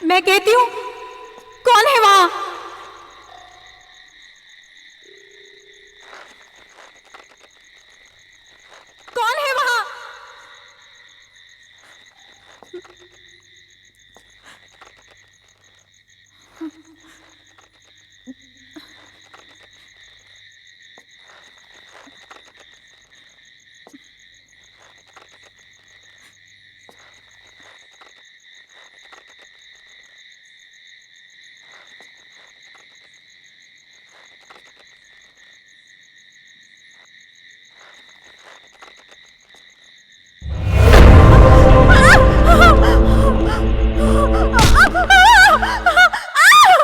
मैं कहती हूँ, कौन है वहां? कौन है वहां?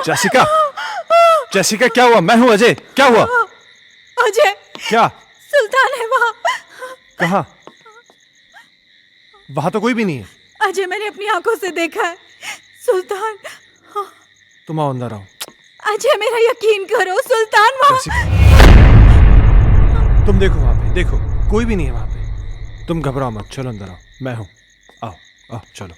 जेसिका, जेसिका क्या हुआ? मैं हूं अजय, क्या हुआ? अजय, क्या? सुल्तान है वहां। कहाँ? वहां तो कोई भी नहीं है। अजय, मैंने अपनी आंखों से देखा है सुल्तान। तुम आओ अंदर आओ। अजय, मेरा यकीन करो, सुल्तान वहां। तुम देखो वहां पे, देखो कोई भी नहीं है वहां पे। तुम घबराओ मत, चलो अंदर आओ, मैं हूं। आओ आओ चलो।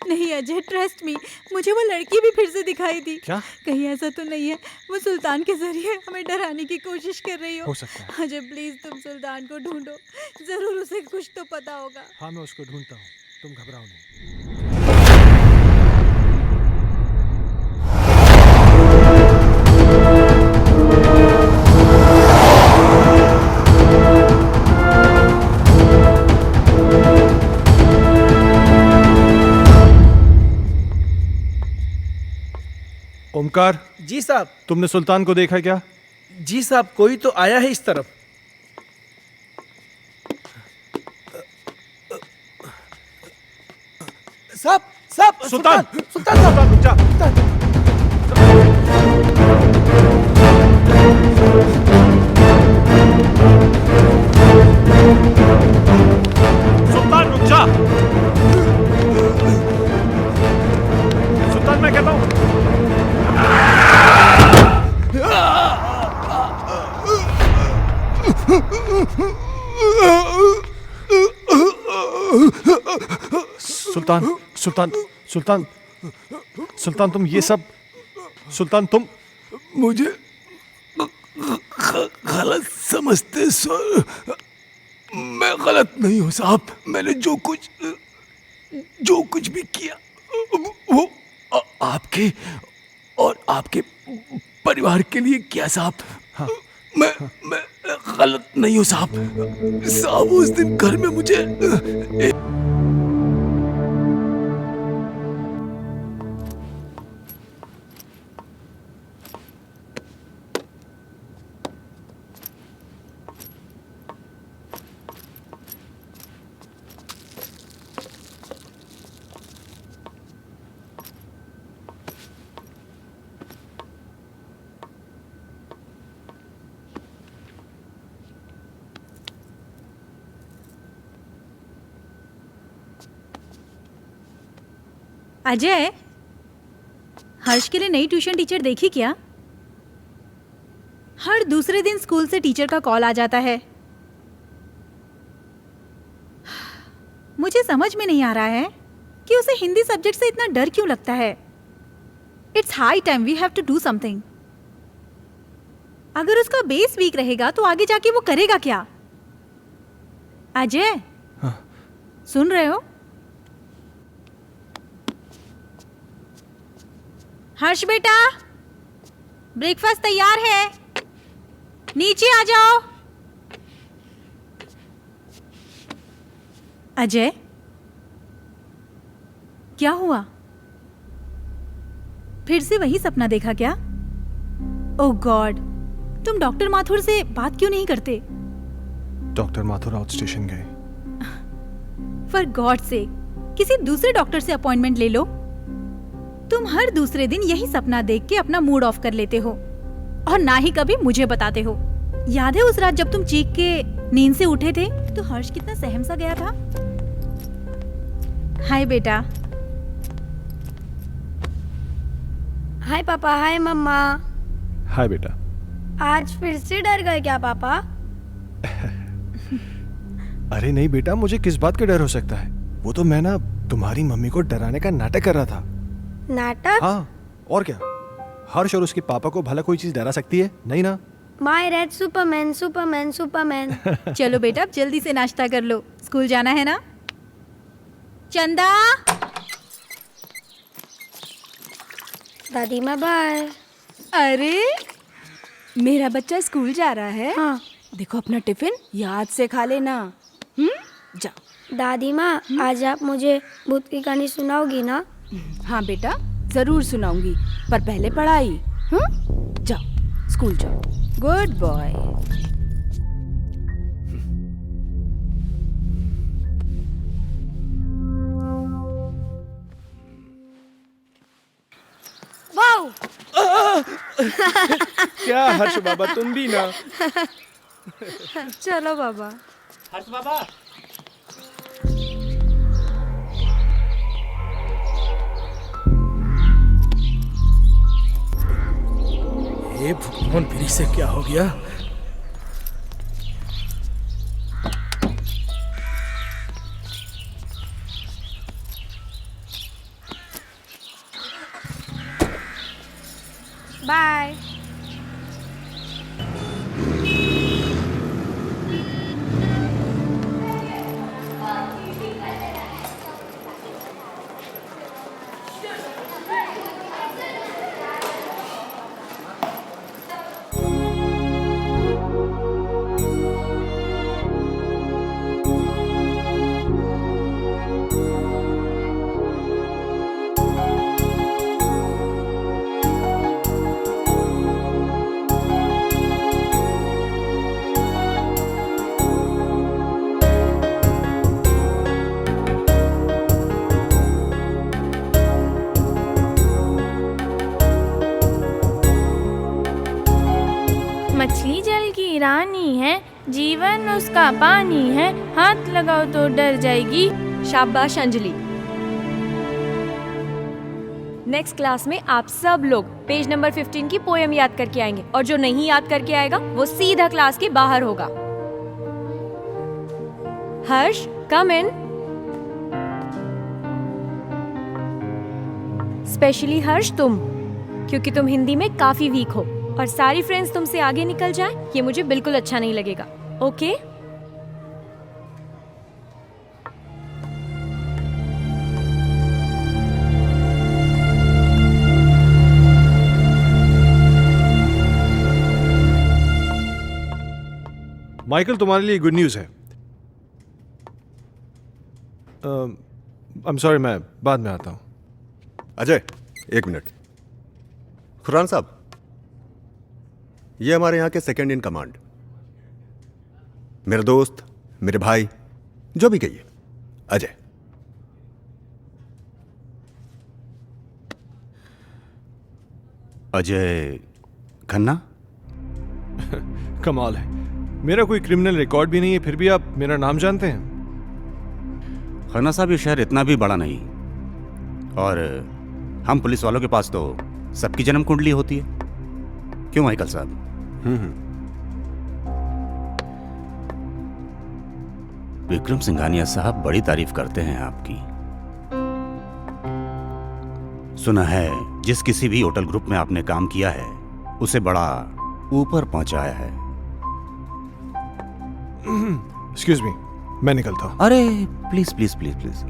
नहीं अजय, ट्रस्ट मी, मुझे वो लड़की भी फिर से दिखाई दी। क्या? कहीं ऐसा तो नहीं है वो सुल्तान के जरिए हमें डराने की कोशिश कर रही हो सकता है। अजय प्लीज, तुम सुल्तान को ढूंढो, जरूर उसे कुछ तो पता होगा। हाँ, मैं उसको ढूंढता हूँ, तुम घबराओ नहीं। ओमकार। जी साहब। तुमने सुल्तान को देखा क्या? जी साहब, कोई तो आया है इस तरफ। साहब साहब, सुल्तान, सुल्तान साहब, रुक जा। सुल्तान रुक जा। सुल्तान, मैं कहता हूं। सुल्तान, सुल्तान, सुल्तान, सुल्तान, तुम ये सब, सुल्तान तुम मुझे गलत समझते सर। मैं गलत नहीं हूं साहब। मैंने जो कुछ भी किया वो आपके और आपके परिवार के लिए किया साहब। हाँ। मैं गलत नहीं हूं साहब। साहब उस दिन घर में मुझे अजय, हर्ष के लिए नई ट्यूशन टीचर देखी क्या? हर दूसरे दिन स्कूल से टीचर का कॉल आ जाता है। मुझे समझ में नहीं आ रहा है कि उसे हिंदी सब्जेक्ट से इतना डर क्यों लगता है। It's high time we have to do something. अगर उसका बेस वीक रहेगा तो आगे जाके वो करेगा क्या? अजय, हाँ। सुन रहे हो? हर्ष बेटा, ब्रेकफास्ट तैयार है, नीचे आ जाओ। अजय, क्या हुआ? फिर से वही सपना देखा क्या? ओह गॉड, तुम डॉक्टर माथुर से बात क्यों नहीं करते? डॉक्टर माथुर आउट स्टेशन गए। फॉर गॉड से किसी दूसरे डॉक्टर से अपॉइंटमेंट ले लो। तुम हर दूसरे दिन यही सपना देख के अपना मूड ऑफ कर लेते हो और ना ही कभी मुझे बताते हो। याद है उस रात जब तुम चीख के नींद से उठे थे तो हर्ष कितना सहम सा गया था? हाय बेटा। हाय पापा। हाय मम्मा। हाय बेटा। आज फिर से डर गए क्या पापा? अरे नहीं बेटा, मुझे किस बात का डर हो सकता है? वो तो मैं ना तुम्हारी मम्मी को डराने का नाटक कर रहा था। नाटक? हाँ, और क्या। हर्ष और उसके पापा को भला कोई चीज डरा सकती है? नहीं ना। My red Superman Superman Superman. चलो बेटा, अब जल्दी से नाश्ता कर लो, स्कूल जाना है ना। चंदा। दादी माँ बाय। अरे मेरा बच्चा स्कूल जा रहा है। हाँ। देखो अपना टिफिन याद से खा लेना। जाओ। दादी माँ, आज आप मुझे भूत की कहानी सुनाओगी ना? हाँ बेटा, जरूर सुनाऊंगी, पर पहले पढ़ाई। जाओ स्कूल जाओ, गुड बॉय। वाओ! क्या हर्ष बाबा, तुम भी ना। चलो बाबा। हर्ष बाबा। ये भगवान, फिर से क्या हो गया? बाय। मछली जल की रानी है, जीवन उसका पानी है, हाथ लगाओ तो डर जाएगी। शाबाश अंजलि। नेक्स्ट क्लास में आप सब लोग पेज नंबर 15 की पोएम याद करके आएंगे, और जो नहीं याद करके आएगा वो सीधा क्लास के बाहर होगा। हर्ष, कम इन। स्पेशली हर्ष तुम, क्योंकि तुम हिंदी में काफी वीक हो और सारी फ्रेंड्स तुमसे आगे निकल जाएं, ये मुझे बिल्कुल अच्छा नहीं लगेगा। ओके? माइकल, तुम्हारे लिए गुड न्यूज़ है। आई एम सॉरी, मैं बाद में आता हूँ। अजय, एक मिनट। खुरान साहब, ये हमारे यहाँ के सेकंड इन कमांड, मेरे दोस्त, मेरे भाई, जो भी कहिए, अजय। अजय खन्ना? कमाल है, मेरा कोई क्रिमिनल रिकॉर्ड भी नहीं है, फिर भी आप मेरा नाम जानते हैं। खन्ना साहब, ये शहर इतना भी बड़ा नहीं, और हम पुलिस वालों के पास तो सबकी जन्म कुंडली होती है। क्यों माइकल साहब? विक्रम सिंघानिया साहब बड़ी तारीफ करते हैं आपकी। सुना है जिस किसी भी होटल ग्रुप में आपने काम किया है उसे बड़ा ऊपर पहुंचाया है। एक्सक्यूज मी, मैं निकलता हूँ। अरे प्लीज प्लीज प्लीज प्लीज,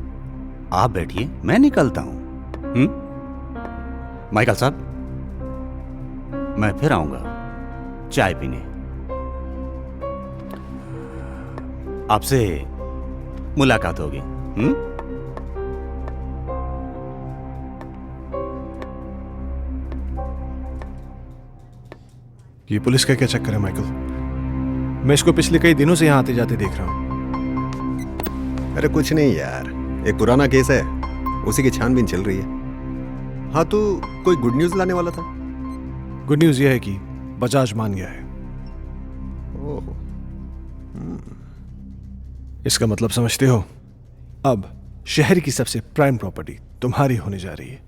आप बैठिए, मैं निकलता हूं। माइकल साहब, मैं फिर आऊंगा चाय पीने। आपसे मुलाकात होगी। ये पुलिस का क्या चक्कर है माइकल? मैं इसको पिछले कई दिनों से यहाँ आते जाते देख रहा हूँ। अरे कुछ नहीं यार, एक पुराना केस है, उसी की छानबीन चल रही है। हाँ, तो कोई गुड न्यूज लाने वाला था? गुड न्यूज़ यह है कि बजाज मान गया है। ओह, इसका मतलब समझते हो? अब शहर की सबसे प्राइम प्रॉपर्टी तुम्हारी होने जा रही है।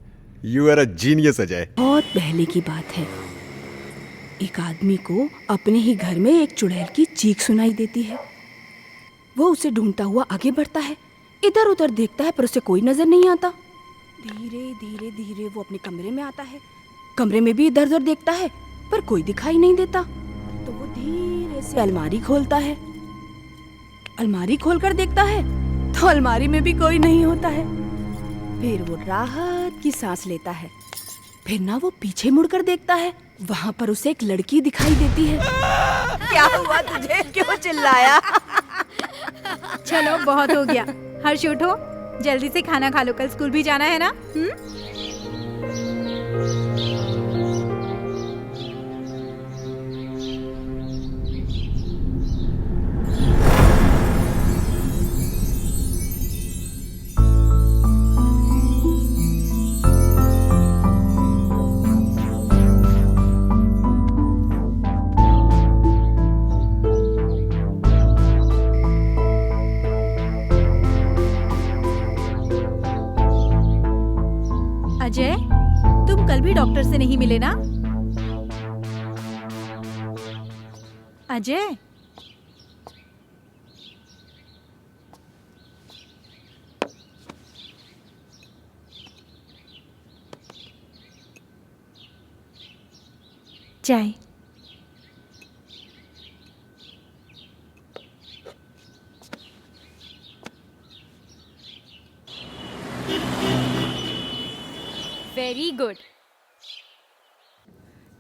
You are a genius Ajay. बहुत पहले की बात है, एक आदमी को अपने ही घर में एक चुड़ैल की चीख सुनाई देती है। वो उसे ढूंढता हुआ आगे बढ़ता है। इधर उधर देखता है पर उसे कोई नजर नहीं आता। धीरे धीरे धीरे वो अपने कमरे में आता है। कमरे में भी इधर उधर देखता है पर कोई दिखाई नहीं देता। तो वो धीरे से अलमारी खोलता है। अलमारी खोलकर देखता है तो अलमारी में भी कोई नहीं होता है। फिर वो राहत की सांस लेता है। फिर ना वो पीछे मुड़कर देखता है, वहां पर उसे एक लड़की दिखाई देती है। क्या हुआ तुझे, क्यों चिल्लाया? चलो बहुत हो गया। हर्ष उठो, जल्दी से खाना खा लो, कल स्कूल भी जाना है ना। अजय, तुम कल भी डॉक्टर से नहीं मिले ना? अजय, चाय। Very good.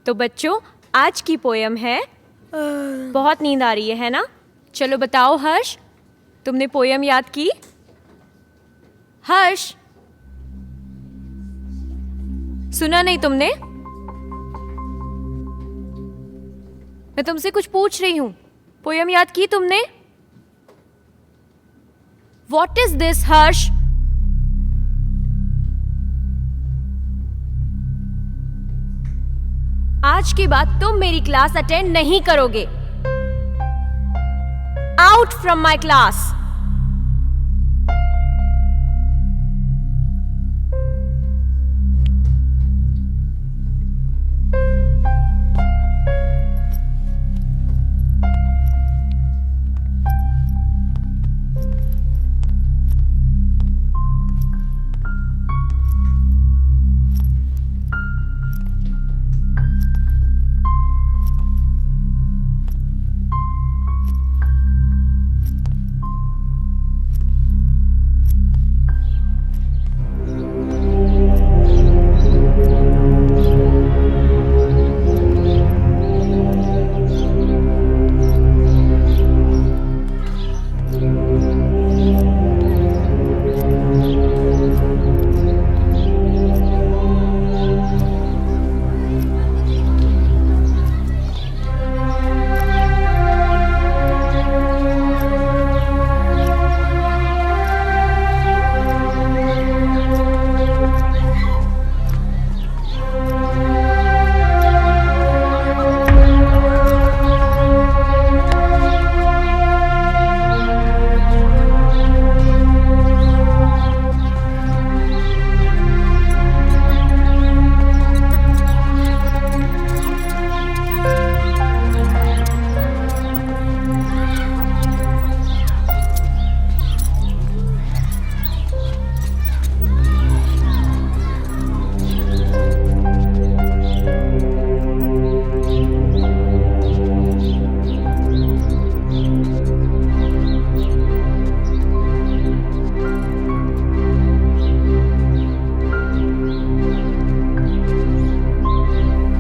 तो बच्चों, आज की पोयम है बहुत नींद आ रही है ना? चलो बताओ हर्ष, तुमने पोयम याद की? हर्ष, सुना नहीं तुमने? मैं तुमसे कुछ पूछ रही हूं। पोयम याद की तुमने? What is this, हर्ष? आज के बाद तुम मेरी क्लास अटेंड नहीं करोगे। Out from my class.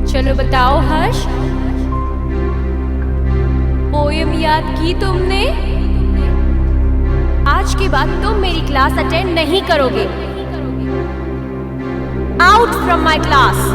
चलो बताओ हर्ष, पोयम याद की तुमने? आज के बाद तुम मेरी क्लास अटेंड नहीं करोगे। Out from my class.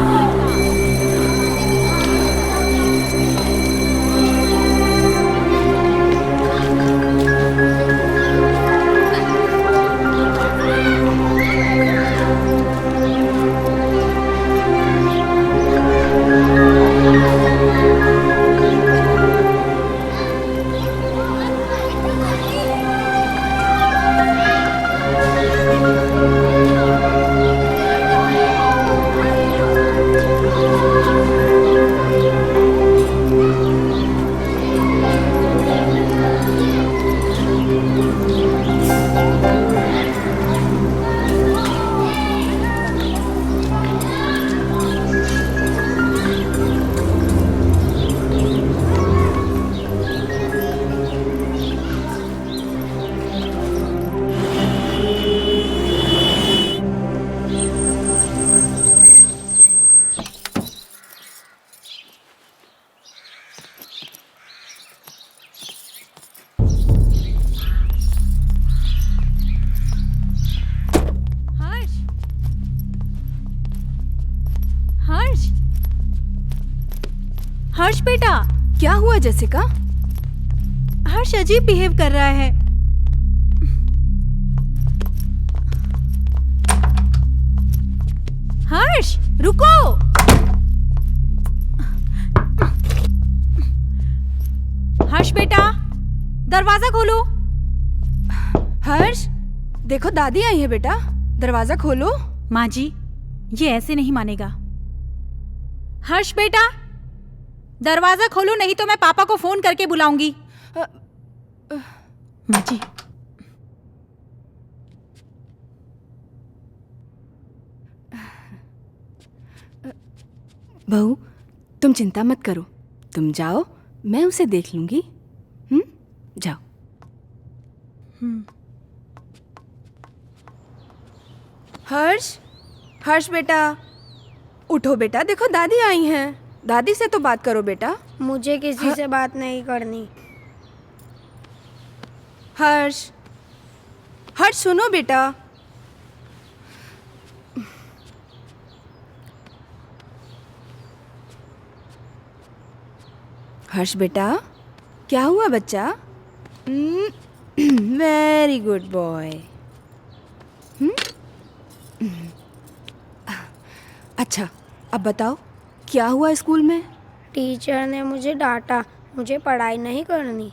Harsh बेटा, क्या हुआ जेसिका? हर्ष अजीब बिहेव कर रहा है। हर्ष रुको। हर्ष बेटा, दरवाजा खोलो। हर्ष, देखो दादी आई है बेटा, दरवाजा खोलो। माँ जी, ये ऐसे नहीं मानेगा। हर्ष बेटा, दरवाजा खोलो, नहीं तो मैं पापा को फोन करके बुलाऊंगी। माँ जी, बहू, तुम चिंता मत करो, तुम जाओ, मैं उसे देख लूंगी। जाओ। हर्ष, हर्ष बेटा, उठो बेटा, देखो दादी आई हैं। दादी से तो बात करो बेटा। मुझे किसी से बात नहीं करनी। हर्ष, हर्ष सुनो बेटा। हर्ष बेटा, क्या हुआ बच्चा? Very good boy. अच्छा, अब बताओ क्या हुआ स्कूल में? टीचर ने मुझे डांटा, मुझे पढ़ाई नहीं करनी।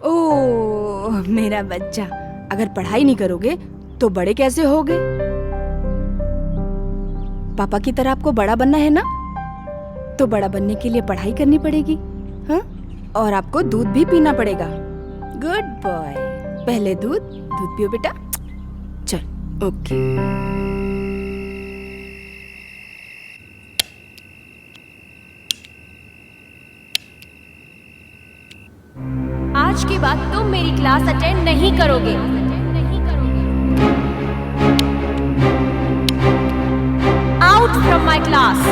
ओह मेरा बच्चा, अगर पढ़ाई नहीं करोगे तो बड़े कैसे होगे? पापा की तरह आपको बड़ा बनना है ना, तो बड़ा बनने के लिए पढ़ाई करनी पड़ेगी, हाँ? और आपको दूध भी पीना पड़ेगा। गुड बॉय, पहले दूध पियो बेटा। चल, ओके। आज के बाद तुम मेरी क्लास अटेंड नहीं करोगे। Out from my class.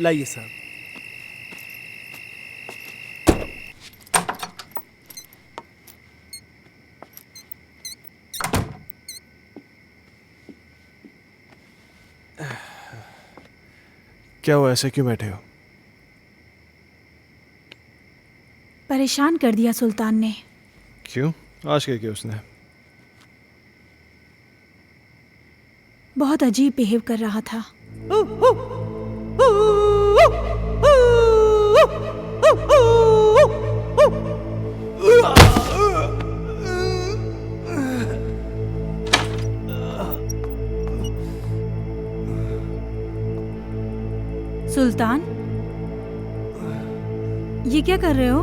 लाइए साहब। क्या हुआ, ऐसे क्यों बैठे हो? परेशान कर दिया सुल्तान ने। क्यों? आज क्या किया उसने? बहुत अजीब बिहेव कर रहा था। सुल्तान, ये क्या कर रहे हो?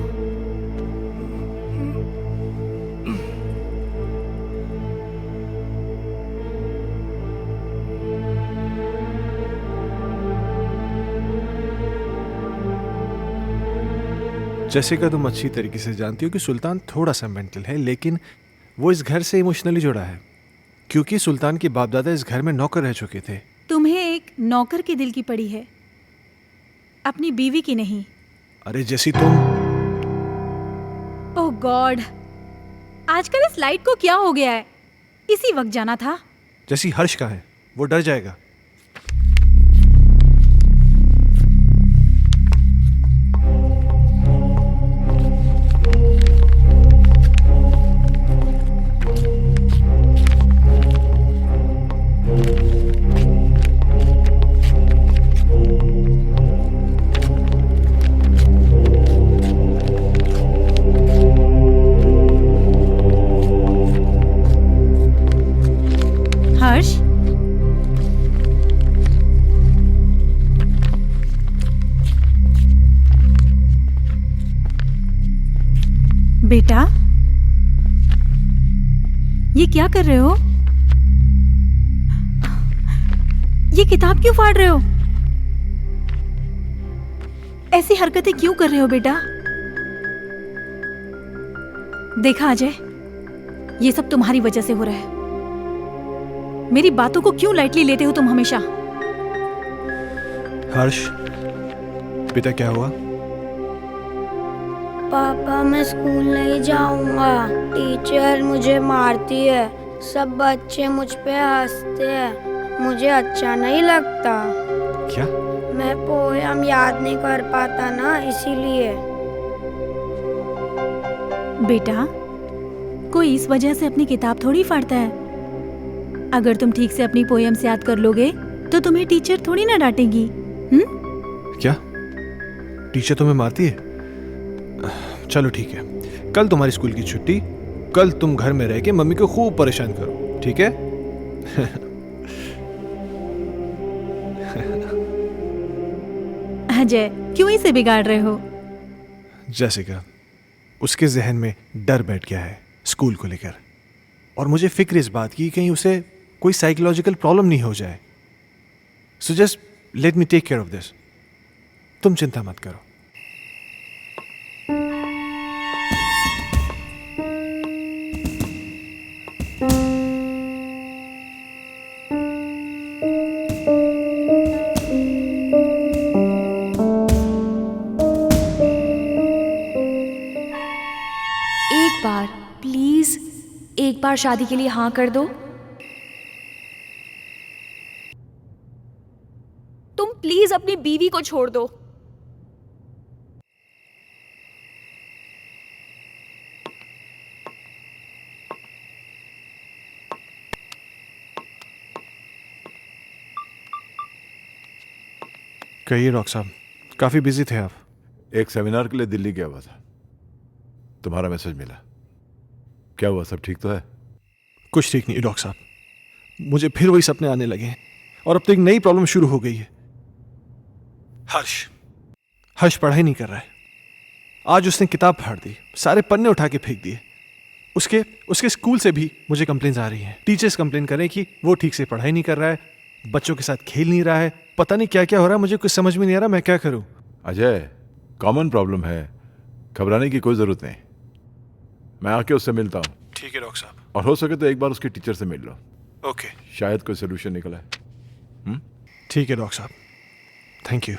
जैसिका, तुम अच्छी तरीके से जानती हो कि सुल्तान थोड़ा सा मेंटल है, लेकिन वो इस घर से इमोशनली जुड़ा है क्योंकि सुल्तान के बाप दादा इस घर में नौकर रह चुके थे। तुम्हें एक नौकर के दिल की पड़ी है, अपनी बीवी की नहीं। अरे जैसी तुम। ओह गॉड, आजकल इस लाइट को क्या हो गया है? इसी वक्त जाना था। जैसी हर्ष का है, वो डर जाएगा। हर्ष, बेटा, ये क्या कर रहे हो? ये किताब क्यों फाड़ रहे हो? ऐसी हरकतें क्यों कर रहे हो बेटा? देखा अजय, ये सब तुम्हारी वजह से हो रहा है। मेरी बातों को क्यों लाइटली लेते हो तुम हमेशा? हर्ष, बेटा क्या हुआ? पापा मैं स्कूल नहीं जाऊंगा, टीचर मुझे मारती है, सब बच्चे मुझ पे हंसते हैं, मुझे अच्छा नहीं लगता। क्या? मैं पोयम याद नहीं कर पाता ना, इसीलिए। बेटा, कोई इस वजह से अपनी किताब थोड़ी फाड़ता है। अगर तुम ठीक से अपनी पोएम्स याद कर लोगे तो तुम्हें टीचर थोड़ी ना डांटेगी। क्या टीचर तुम्हें मारती है? चलो ठीक है, कल तुम्हारी स्कूल की छुट्टी, कल तुम घर में रह के मम्मी को खूब परेशान करो, ठीक है? अजय, क्यों इसे बिगाड़ रहे हो? जैसिका, उसके जहन में डर बैठ गया है स्कूल को लेकर, और मुझे फिक्र इस बात की कहीं उसे कोई साइकोलॉजिकल प्रॉब्लम नहीं हो जाए। So just let me take care of this. तुम चिंता मत करो। एक बार प्लीज, एक बार शादी के लिए हाँ कर दो। तुम प्लीज अपनी बीवी को छोड़ दो। कहिए डॉक्टर साहब, काफी बिजी थे आप। एक सेमिनार के लिए दिल्ली गया हुआ था, तुम्हारा मैसेज मिला। क्या हुआ, सब ठीक तो है? कुछ ठीक नहीं डॉक्टर साहब, मुझे फिर वही सपने आने लगे हैं और अब तो एक नई प्रॉब्लम शुरू हो गई है। हर्ष पढ़ाई नहीं कर रहा है। आज उसने किताब फाड़ दी, सारे पन्ने उठा के फेंक दिए। उसके स्कूल से भी मुझे कंप्लेंट्स आ रही हैं। टीचर्स कंप्लेन कर रहे हैं कि वो ठीक से पढ़ाई नहीं कर रहा है, बच्चों के साथ खेल नहीं रहा है, पता नहीं क्या क्या हो रहा है। मुझे कुछ समझ में नहीं आ रहा, मैं क्या करूं? अजय, कॉमन प्रॉब्लम है, घबराने की कोई जरूरत नहीं। मैं आके उससे मिलता हूँ। ठीक है डॉक्टर साहब। और हो सके तो एक बार उसके टीचर से मिल लो। ओके, शायद कोई सोल्यूशन निकला है। ठीक है डॉक्टर साहब, थैंक यू।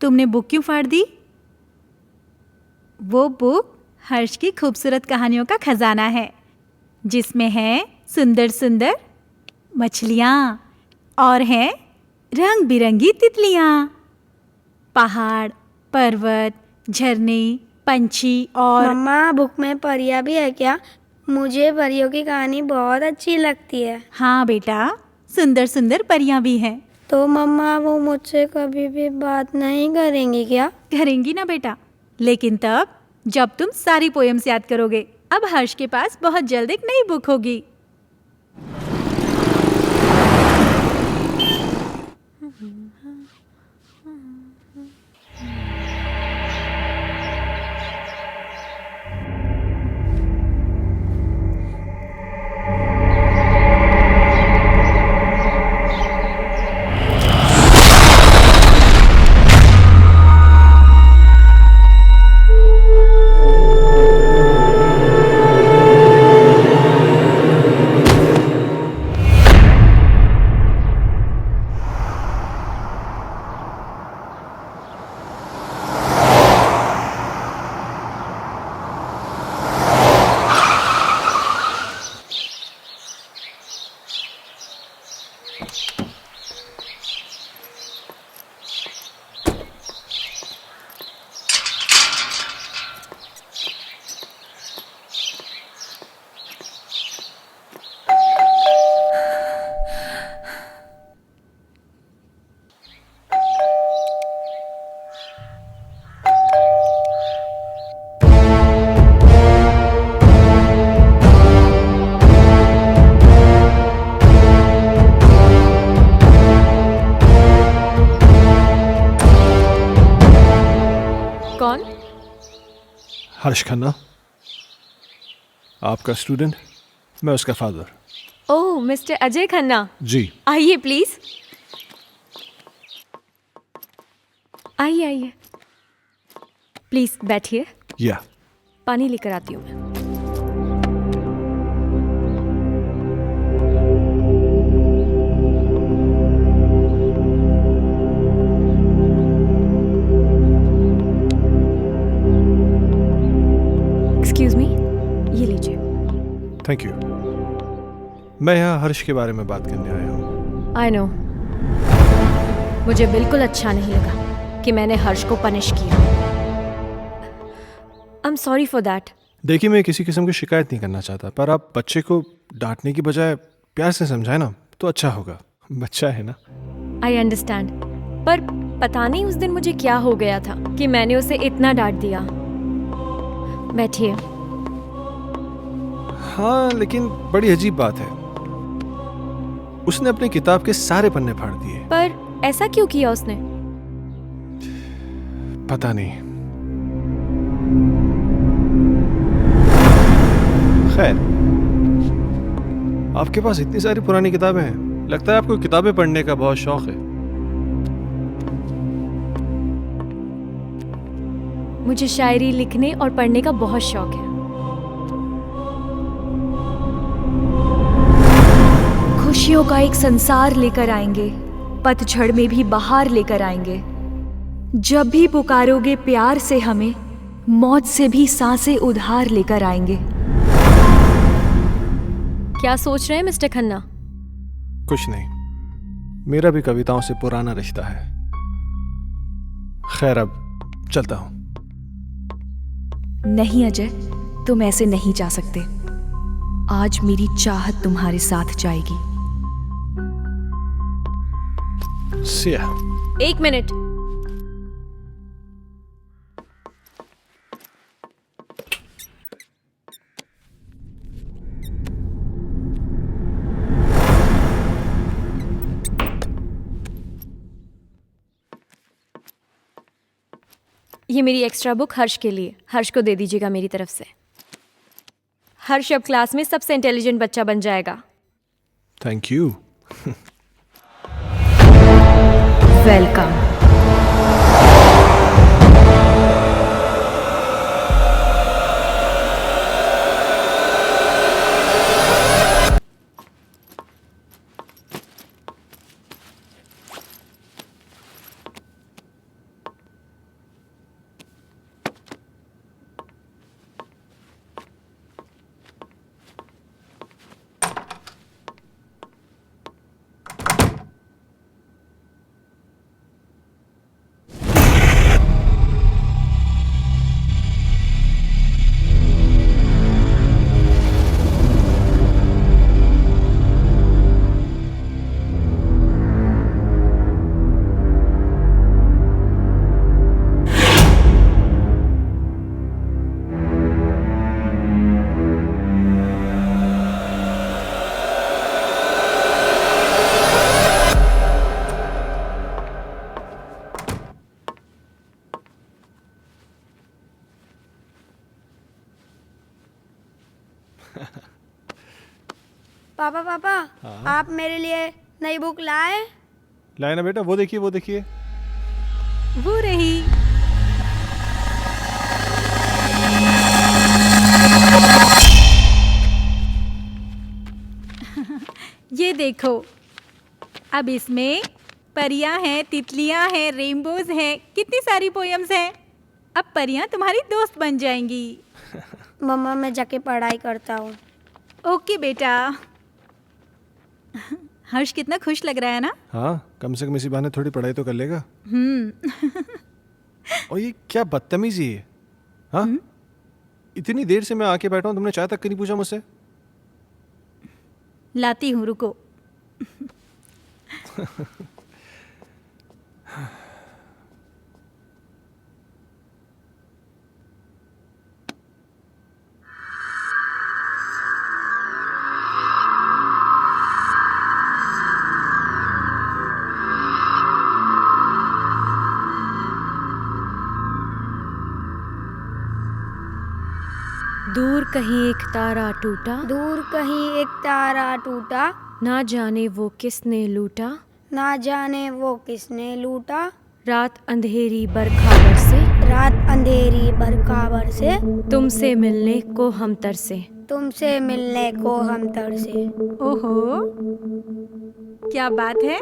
तुमने बुक क्यों फाड़ दी? वो बुक हर्ष की खूबसूरत कहानियों का खजाना है, जिसमें है सुंदर सुंदर मछलियाँ और हैं रंग बिरंगी तितलियाँ, पहाड़, पर्वत, झरने, पंछी और मम्मा, बुक में परियां भी है क्या? मुझे परियों की कहानी बहुत अच्छी लगती है। हाँ बेटा, सुंदर सुंदर परियां भी हैं। तो मम्मा, वो मुझसे कभी भी बात नहीं करेंगी क्या? करेंगी ना बेटा, लेकिन तब जब तुम सारी पोएम्स याद करोगे। अब हर्ष के पास बहुत जल्द एक नई बुक होगी। हर्ष खन्ना, आपका स्टूडेंट, मैं उसका फादर। ओह मिस्टर अजय खन्ना, जी। आइए प्लीज, आइए आइए, प्लीज बैठिए, या पानी लेकर आती हूँ मैं। एक्सक्यूज मी, ये लीजिए। Thank you. मैं यहाँ हर्ष के बारे में बात करने आया हूँ। आई नो, मुझे बिल्कुल अच्छा नहीं लगा कि मैंने हर्ष को पनिश किया। I am sorry for that. देखिए, मैं किसी किस्म की शिकायत नहीं करना चाहता, पर आप बच्चे को डांटने की बजाय प्यार से समझाए ना तो अच्छा होगा। बच्चा है ना। आई अंडरस्टैंड, पर पता नहीं उस दिन मुझे क्या हो गया था कि मैंने उसे इतना डांट दिया। बैठिए। हाँ, लेकिन बड़ी अजीब बात है, उसने अपनी किताब के सारे पन्ने फाड़ दिए। पर ऐसा क्यों किया उसने? पता नहीं। खैर, आपके पास इतनी सारी पुरानी किताबें हैं, लगता है आपको किताबें पढ़ने का बहुत शौक है। मुझे शायरी लिखने और पढ़ने का बहुत शौक है। खुशियों का एक संसार लेकर आएंगे, पतझड़ में भी बहार लेकर आएंगे। जब भी पुकारोगे प्यार से हमें, मौत से भी सांसें उधार लेकर आएंगे। क्या सोच रहे हैं मिस्टर खन्ना? कुछ नहीं, मेरा भी कविताओं से पुराना रिश्ता है। खैर, अब चलता हूं। नहीं अजय, तुम ऐसे नहीं जा सकते। आज मेरी चाहत तुम्हारे साथ जाएगी। सिया। एक मिनट। ये मेरी एक्स्ट्रा बुक हर्ष के लिए, हर्ष को दे दीजिएगा मेरी तरफ से। हर्ष अब क्लास में सबसे इंटेलिजेंट बच्चा बन जाएगा। Thank you. वेलकम। पापा पापा, आप मेरे लिए नई बुक लाए? लाए ना बेटा, वो देखिए, वो देखिए। वो रही। ये देखो, अब इसमें परियां हैं, तितलियां हैं, रेनबोज हैं, कितनी सारी पोयम्स हैं। अब परियां तुम्हारी दोस्त बन जाएंगी। मम्मा, मैं जाके पढ़ाई करता हूँ। ओके बेटा। हर्ष कितना खुश लग रहा है ना? हाँ, कम से कम इसी बहाने थोड़ी पढ़ाई तो कर लेगा। और ये क्या बदतमीजी है? हाँ, इतनी देर से मैं आके बैठा हूँ, तुमने चाय तक नहीं पूछा मुझसे। लाती हूँ, रुको। कहीं एक तारा टूटा, दूर कहीं एक तारा टूटा, ना जाने वो किसने लूटा, ना जाने वो किसने लूटा, रात अंधेरी बरखा बरसे, रात अंधेरी बरखा बरसे, तुमसे मिलने को हम तरसे, तुमसे मिलने को हम तरसे। ओहो, क्या बात है,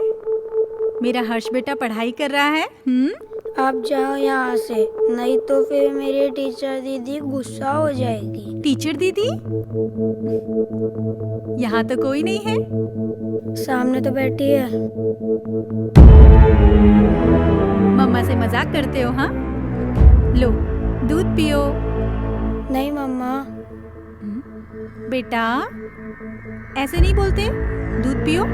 मेरा हर्ष बेटा पढ़ाई कर रहा है। आप जाओ यहाँ से, नहीं तो फिर मेरी टीचर दीदी गुस्सा हो जाएगी। टीचर दीदी? यहाँ तो कोई नहीं है। सामने तो बैठी है। मम्मा से मजाक करते हो हाँ? लो दूध पियो। नहीं मम्मा। बेटा ऐसे नहीं बोलते, दूध पियो।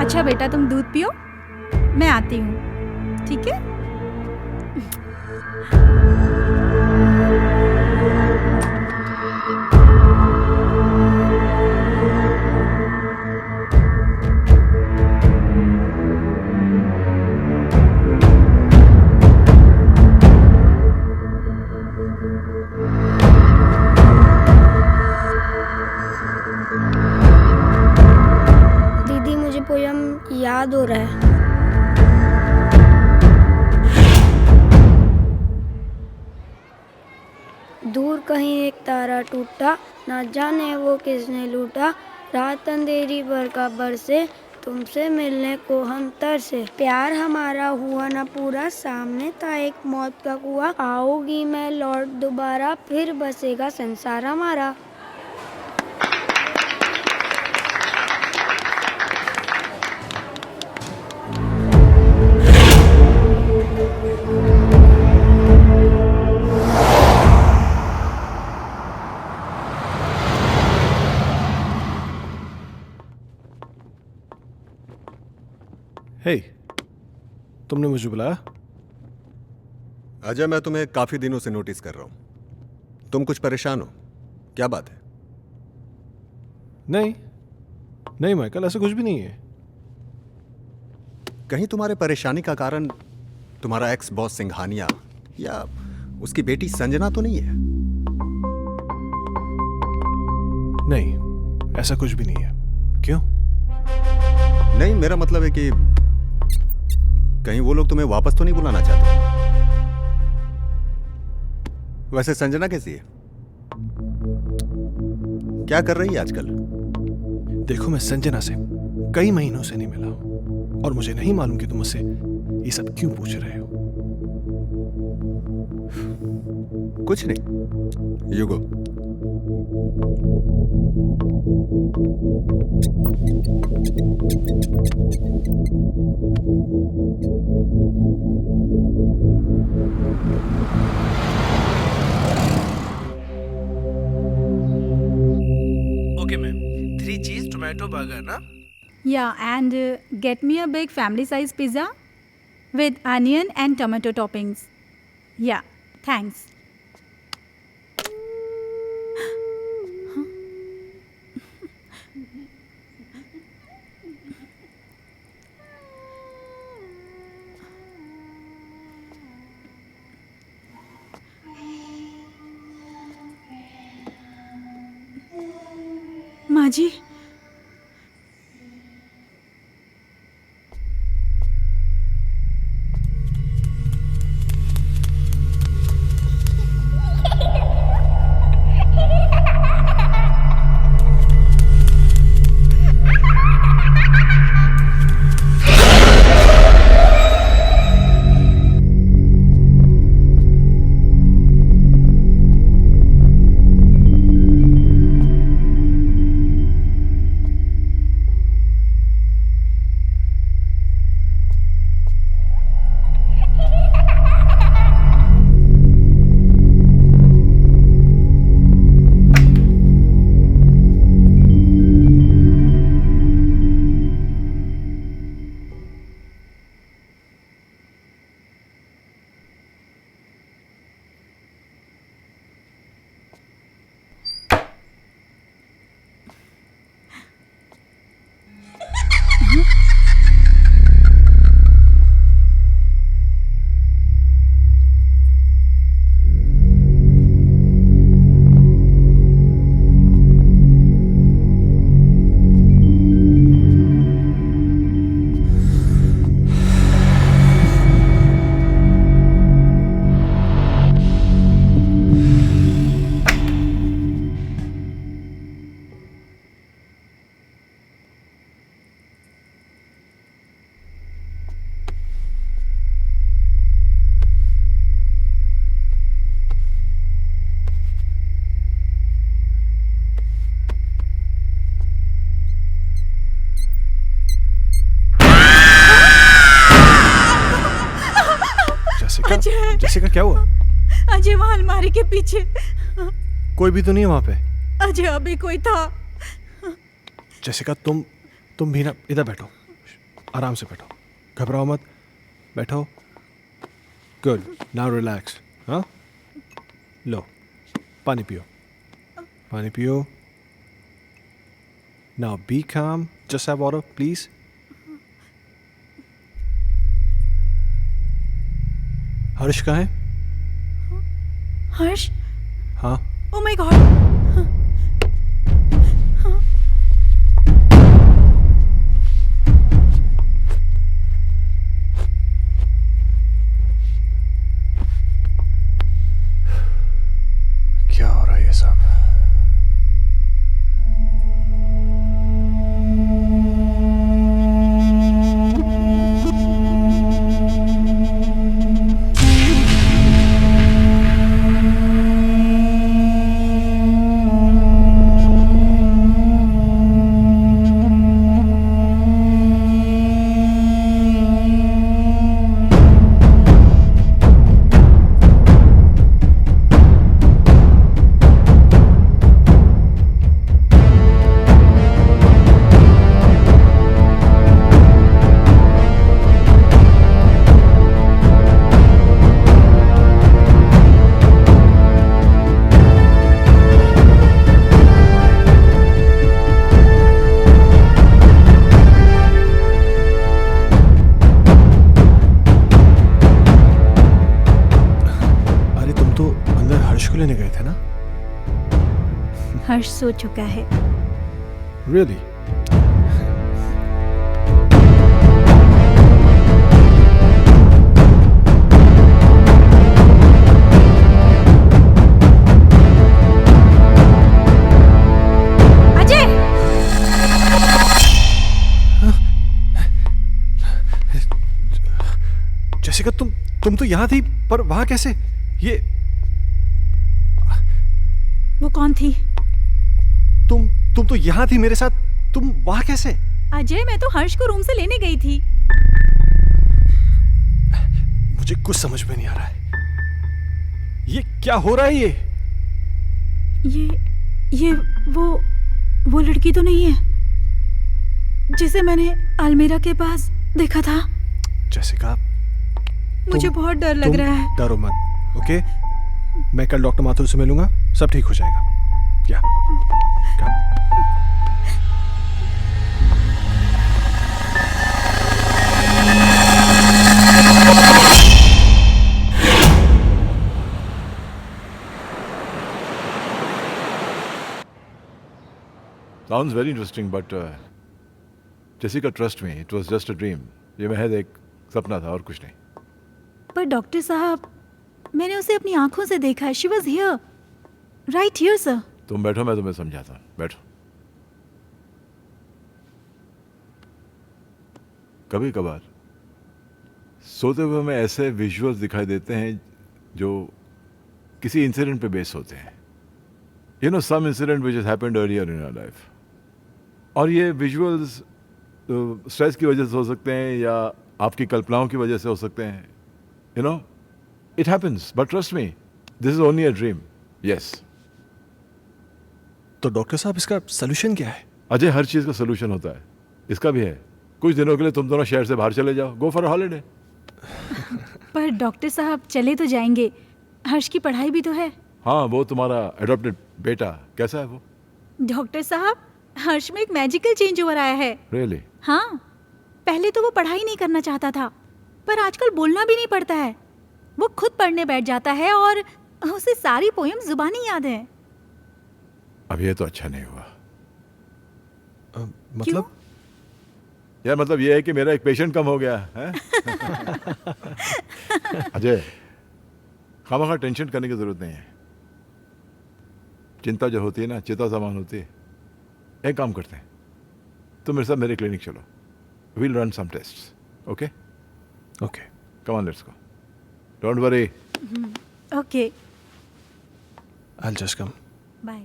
अच्छा बेटा तुम दूध पियो, मैं आती हूँ, ठीक है? दीदी मुझे पोयम याद हो रहा है। दूर कहीं एक तारा टूटा, ना जाने वो किसने लूटा, रात अंधेरी बरखा बरसे, तुमसे मिलने को हम तरसे। प्यार हमारा हुआ ना पूरा, सामने था एक मौत का कुआं, आओगी मैं लौट दोबारा, फिर बसेगा संसार हमारा। हे, तुमने मुझे बुलाया? अजय, मैं तुम्हें काफी दिनों से नोटिस कर रहा हूं। तुम कुछ परेशान हो, क्या बात है? नहीं नहीं माइकल, ऐसा कुछ भी नहीं है। कहीं तुम्हारे परेशानी का कारण तुम्हारा एक्स बॉस सिंघानिया या उसकी बेटी संजना तो नहीं है? नहीं, ऐसा कुछ भी नहीं है। क्यों? नहीं, मेरा मतलब है कि कहीं वो लोग तुम्हें वापस तो नहीं बुलाना चाहते? वैसे संजना कैसी है? क्या कर रही है आजकल? देखो, मैं संजना से कई महीनों से नहीं मिला हूं और मुझे नहीं मालूम कि तुम मुझसे ये सब क्यों पूछ रहे हो। कुछ नहीं, यू गो। ओके मैम, 3 चीज टोमेटो बर्गर ना? Yeah, and get me a big family size pizza with onion and tomato toppings. Yeah, thanks. माँ जी, जेसिका, अजय। जेसिका क्या हुआ? अजय वहाँ अलमारी के पीछे। कोई भी तो नहीं है वहाँ पे। अजय अभी कोई था। जेसिका तुम भी ना इधर बैठो, आराम से बैठो, घबराओ मत, बैठो। Good, now relax. हाँ, लो पानी पियो, पानी पियो। नाउ बी काम, जस्ट हैव वाटर प्लीज। हर्ष कहाँ है? हर्ष? हाँ, ओ माय गॉड। क्या हो रहा है ये सब? लेने गए थे ना? हर्ष सो चुका है। Really? अजय! जेसिका तुम तो यहाँ थी, पर वहाँ कैसे? ये वो कौन थी? तुम तो यहाँ थी मेरे साथ, तुम वहाँ कैसे? अजय, मैं तो हर्ष को रूम से लेने गई थी। मुझे कुछ समझ में नहीं आ रहा है। ये क्या हो रहा है? ये वो लड़की तो नहीं है जिसे मैंने अलमीरा के पास देखा था। जेसिका, मुझे बहुत डर लग रहा है। डरो मत, ओके? मैं कल डॉक्टर माथुर से मिलूंगा, सब ठीक हो जाएगा। या Sounds very interesting, but Jessica, trust me, it was just a dream. ये महज एक सपना था और कुछ नहीं। पर डॉक्टर साहब, मैंने उसे अपनी आंखों से देखा है। She was here, right here, sir. तुम बैठो, मैं तुम्हें समझाता हूँ। बैठो। कभी कभार सोते हुए हमें ऐसे विजुअल्स दिखाई देते हैं जो किसी इंसिडेंट पे बेस होते हैं। You know, some incident which has happened earlier in our life. और ये विजुअल्स स्ट्रेस की वजह से हो सकते हैं या आपकी कल्पनाओं की वजह से हो सकते हैं। You know, it happens, but trust me, this is only a dream. Yes. तो डॉक्टर साहब, इसका सलूशन क्या है? अजय, हर चीज़ का सलूशन होता है, इसका भी है। कुछ दिनों के लिए तुम दोनों शहर से बाहर चले जाओ, गो फॉर हॉलीडे। पर डॉक्टर साहब, चले तो जाएंगे, हर्ष की पढ़ाई भी तो है। हाँ, वो तुम्हारा एडॉप्टेड बेटा कैसा है वो? डॉक्टर साहब, हर्ष में एक मैजिकल चेंज ओवर आया है। Really? हाँ, पहले तो वो पढ़ाई नहीं करना चाहता था, पर आजकल बोलना भी नहीं पड़ता है। वो खुद पढ़ने बैठ जाता है और उसे सारी पोएम जुबानी याद है। अब ये तो अच्छा नहीं हुआ। मतलब? यार, मतलब ये है कि मेरा एक पेशेंट कम हो गया है। अजय, खामखा टेंशन करने की जरूरत नहीं है। चिंता जो होती है ना, चिता समान होती है। एक काम करते हैं, तुम मेरे साथ मेरे क्लिनिक चलो, we'll run some tests, okay? Okay. Come on, let's go. Don't worry. Okay. I'll just come. Bye.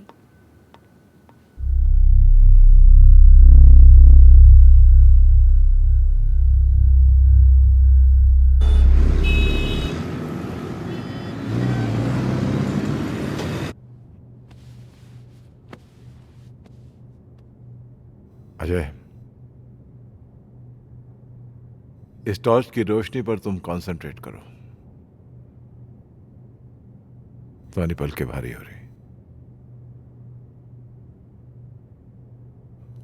Ajay, इस टॉर्च की रोशनी पर तुम कंसंट्रेट करो। तुम्हारी पलकें भारी हो रही।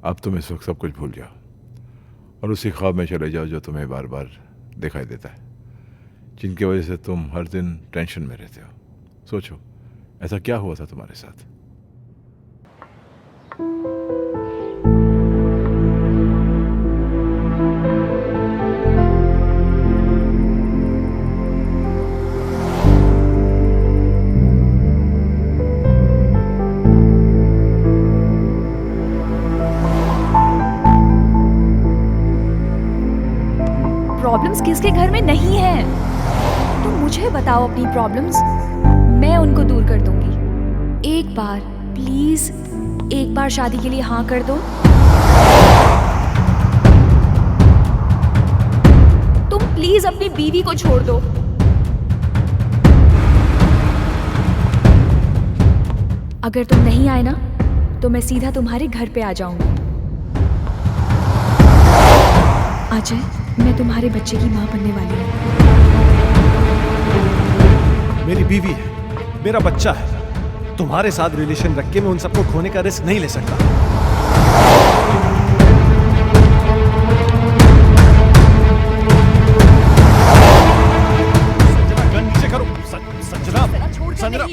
अब तुम इस वक्त सब कुछ भूल जाओ और उसी ख्वाब में चले जाओ जो तुम्हें बार बार दिखाई देता है, जिनकी वजह से तुम हर दिन टेंशन में रहते हो। सोचो, ऐसा क्या हुआ था तुम्हारे साथ? प्रॉब्लम्स किसके घर में नहीं है? तुम मुझे बताओ अपनी प्रॉब्लम्स, मैं उनको दूर कर दूंगी। एक बार प्लीज, एक बार शादी के लिए हाँ कर दो। तुम प्लीज अपनी बीवी को छोड़ दो। अगर तुम नहीं आए ना तो मैं सीधा तुम्हारे घर पे आ जाऊंगी। अजय, मैं तुम्हारे बच्चे की माँ बनने वाली हूँ। मेरी बीवी है, मेरा बच्चा है। तुम्हारे साथ रिलेशन रख के मैं उन सबको खोने का रिस्क नहीं ले सकता। संजना, गन नीचे करो। Sanjana, Sanjana.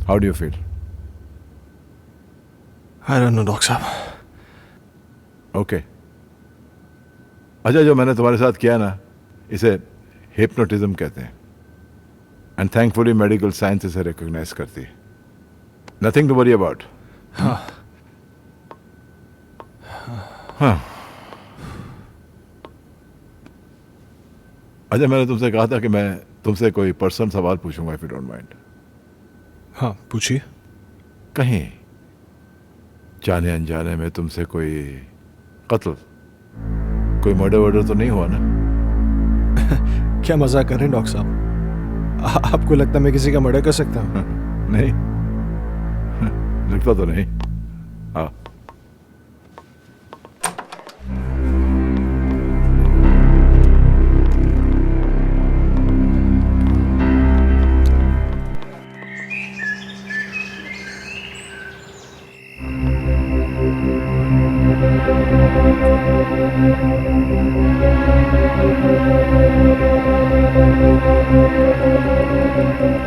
How do you feel? I don't know, doctor साहब। ओके। अच्छा, जो मैंने तुम्हारे साथ किया ना, इसे हिप्नोटिज्म कहते हैं। एंड थैंकफुली मेडिकल साइंस इसे रिकॉग्नाइज करती है। Nothing to worry about. हाँ। अच्छा, मैंने तुमसे कहा था कि मैं तुमसे कोई पर्सनल सवाल पूछूंगा, इफ यू डोंट माइंड। हाँ, पूछिए। कहीं जाने अनजाने में तुमसे कोई कत्ल, कोई मर्डर वर्डर तो नहीं हुआ ना? क्या मजाक कर रहे हैं डॉक्टर साहब? आपको लगता है मैं किसी का मर्डर कर सकता हूँ? नहीं, लगता तो नहीं। हाँ।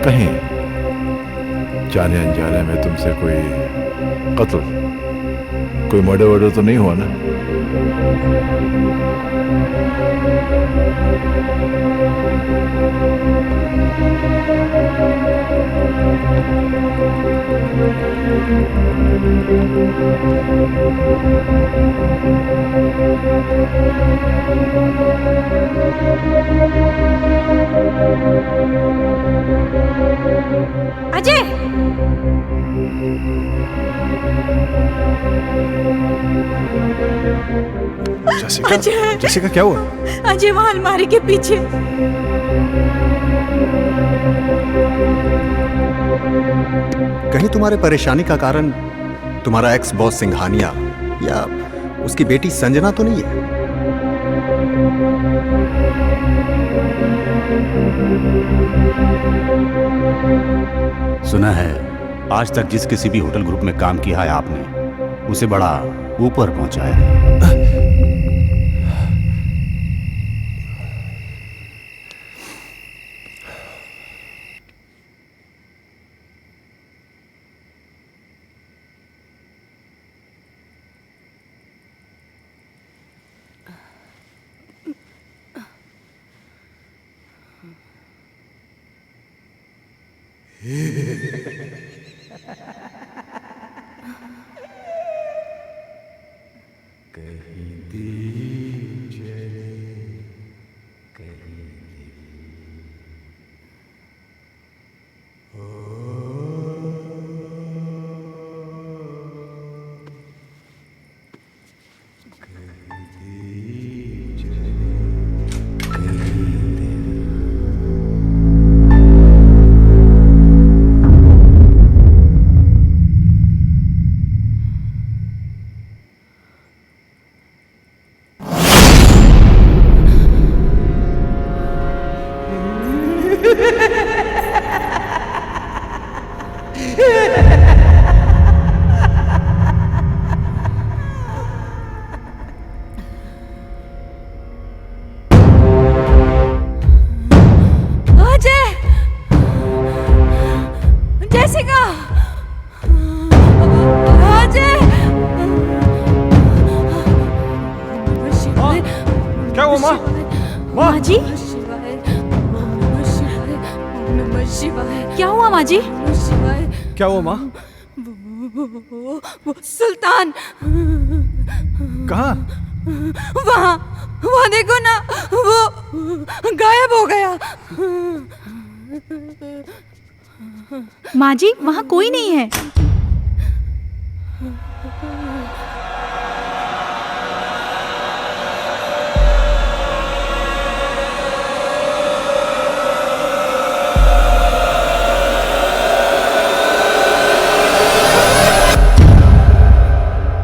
कहीं जाने अनजाने में तुमसे कोई कत्ल, कोई मर्डर वर्डर तो नहीं हुआ ना? अजय! जैसिका, अजय! जैसिका क्या हुआ? अजय वहां अलमारी के पीछे। कहीं तुम्हारे परेशानी का कारण तुम्हारा एक्स बॉस सिंघानिया या उसकी बेटी संजना तो नहीं है? सुना है आज तक जिस किसी भी होटल ग्रुप में काम किया है आपने, उसे बड़ा ऊपर पहुंचाया है। माँ जी, क्या हुआ माँ जी? क्या हुआ माँ? वो सुल्तान कहाँ? वहाँ देखो ना, वो गायब हो गया। माँ जी, वहाँ कोई नहीं है।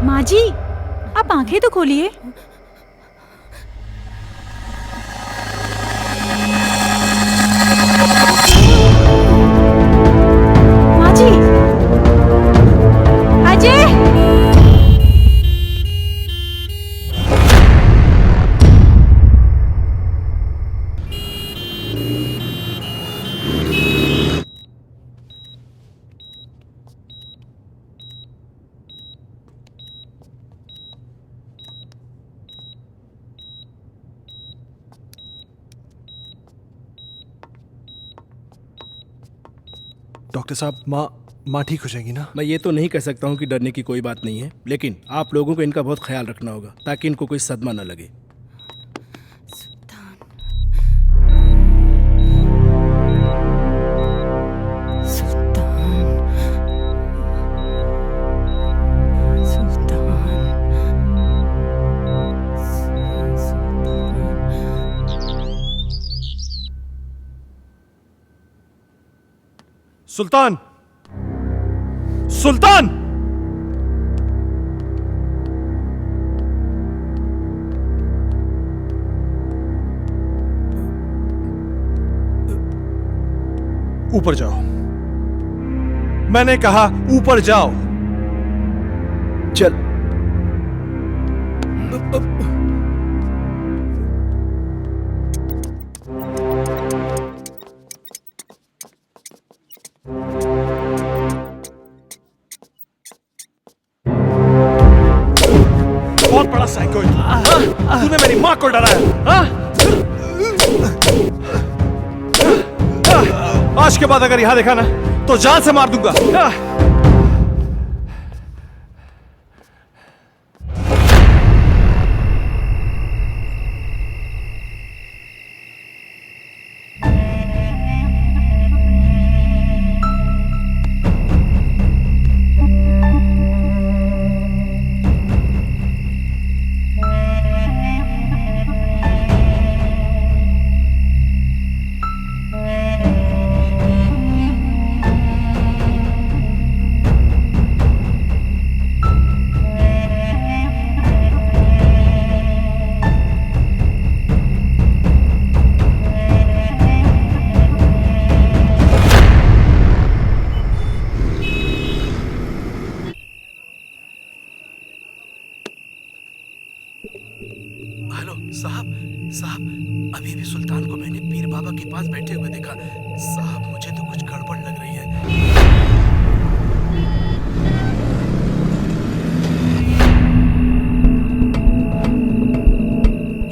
माँ जी, आप आंखें तो खोलिए। माँ जी, अजय! डॉक्टर साहब, माँ ठीक हो जाएंगी ना? मैं ये तो नहीं कह सकता हूँ कि डरने की कोई बात नहीं है, लेकिन आप लोगों को इनका बहुत ख्याल रखना होगा ताकि इनको कोई सदमा न लगे। सुल्तान! सुल्तान! ऊपर जाओ। मैंने कहा ऊपर जाओ। चल। बहुत बड़ा साइको है। तूने मेरी माँ को डराया। आज के बाद अगर यहां देखा ना तो जान से मार दूंगा। साहब अभी भी सुल्तान को मैंने पीर बाबा के पास बैठे हुए देखा। साहब मुझे तो कुछ गड़बड़ लग रही है।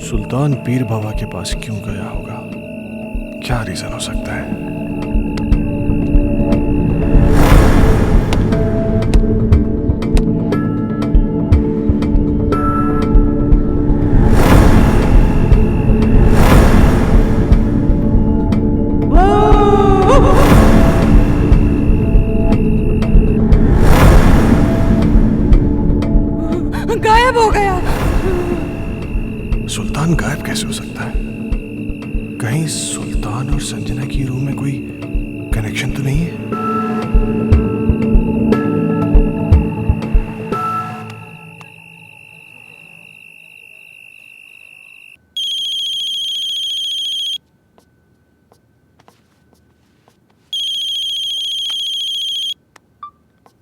सुल्तान पीर बाबा के पास क्यों गया होगा? क्या रीजन हो सकता है? गायब हो गया। सुल्तान गायब कैसे हो सकता है? कहीं सुल्तान और संजना की रूम में कोई कनेक्शन तो नहीं है?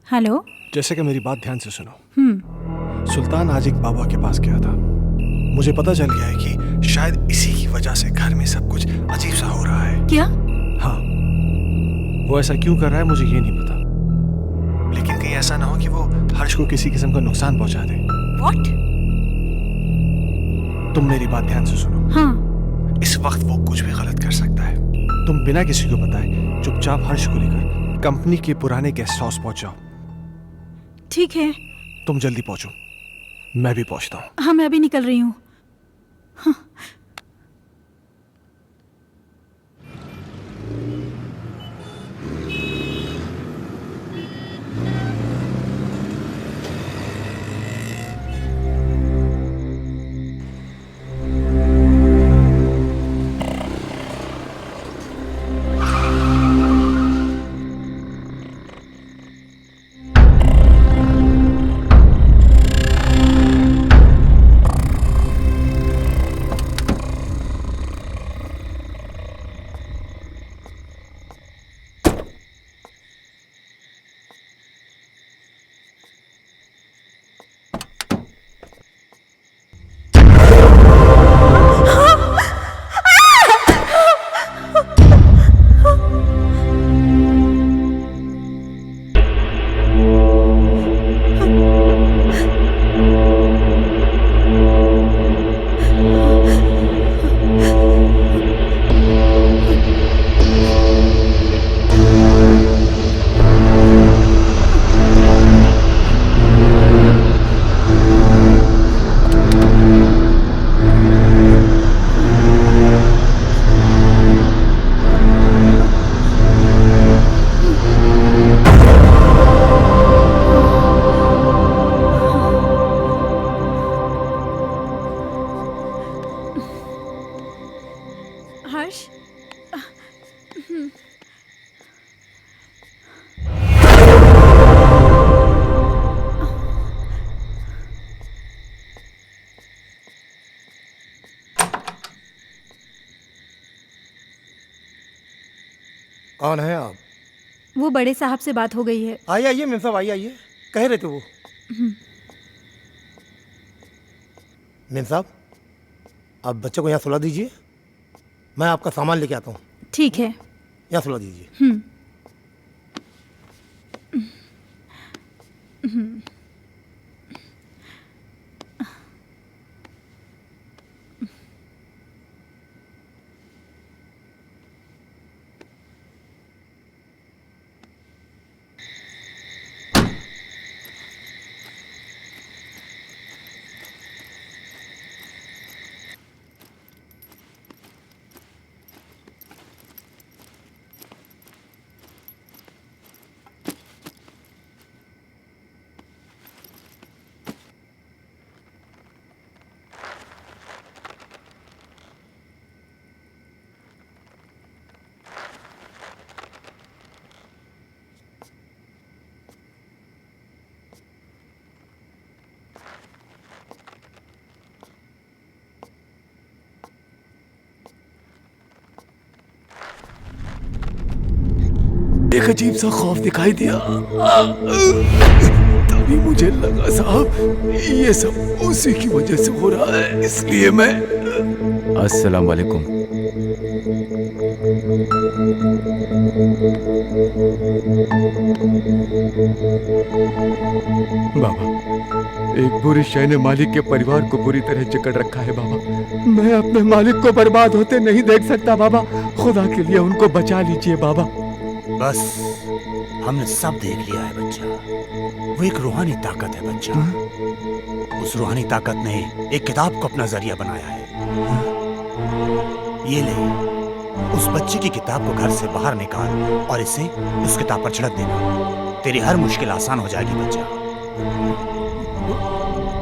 हेलो। जैसे कि मेरी बात ध्यान से सुनो। सुल्तान आज एक बाबा के पास गया था। मुझे पता चल गया है कि शायद इसी की वजह से घर में सब कुछ अजीब सा हो रहा है। क्या? हाँ, वो ऐसा क्यों कर रहा है मुझे ये नहीं पता, लेकिन कहीं ऐसा ना हो कि वो हर्ष को किसी किस्म का नुकसान पहुंचा दे। What? तुम मेरी बात ध्यान से सुनो। हाँ। इस वक्त वो कुछ भी गलत कर सकता है। तुम बिना किसी को बताए चुपचाप हर्ष को लेकर कंपनी के पुराने गेस्ट हाउस पहुंच जाओ। ठीक है। तुम जल्दी पहुंचो, मैं भी पहुंचता हूँ। हाँ, मैं अभी निकल रही हूँ। हाँ। हर्ष। कौन है आप? वो बड़े साहब से बात हो गई है। आइए आइए मेम साहब, आइए आइए। कह रहे थे वो। मेम साहब, आप बच्चे को यहाँ सुला दीजिए, मैं आपका सामान लेके आता हूँ। ठीक है। यहाँ सुला दीजिए। एक अजीब सा खौफ दिखाई दिया। तभी मुझे लगा साहब ये सब उसी की वजह से हो रहा है, इसलिए मैं अस्सलाम वालेकुम। बाबा, एक बुरी शय ने मालिक के परिवार को बुरी तरह जकड़ रखा है बाबा। मैं अपने मालिक को बर्बाद होते नहीं देख सकता बाबा। खुदा के लिए उनको बचा लीजिए बाबा। बस हमने सब देख लिया है बच्चा। वो एक रूहानी ताकत है बच्चा। उस रूहानी ताकत ने एक किताब को अपना जरिया बनाया है। ये ले, उस बच्चे की किताब को घर से बाहर निकाल और इसे उस किताब पर छिड़क देना। तेरी हर मुश्किल आसान हो जाएगी बच्चा।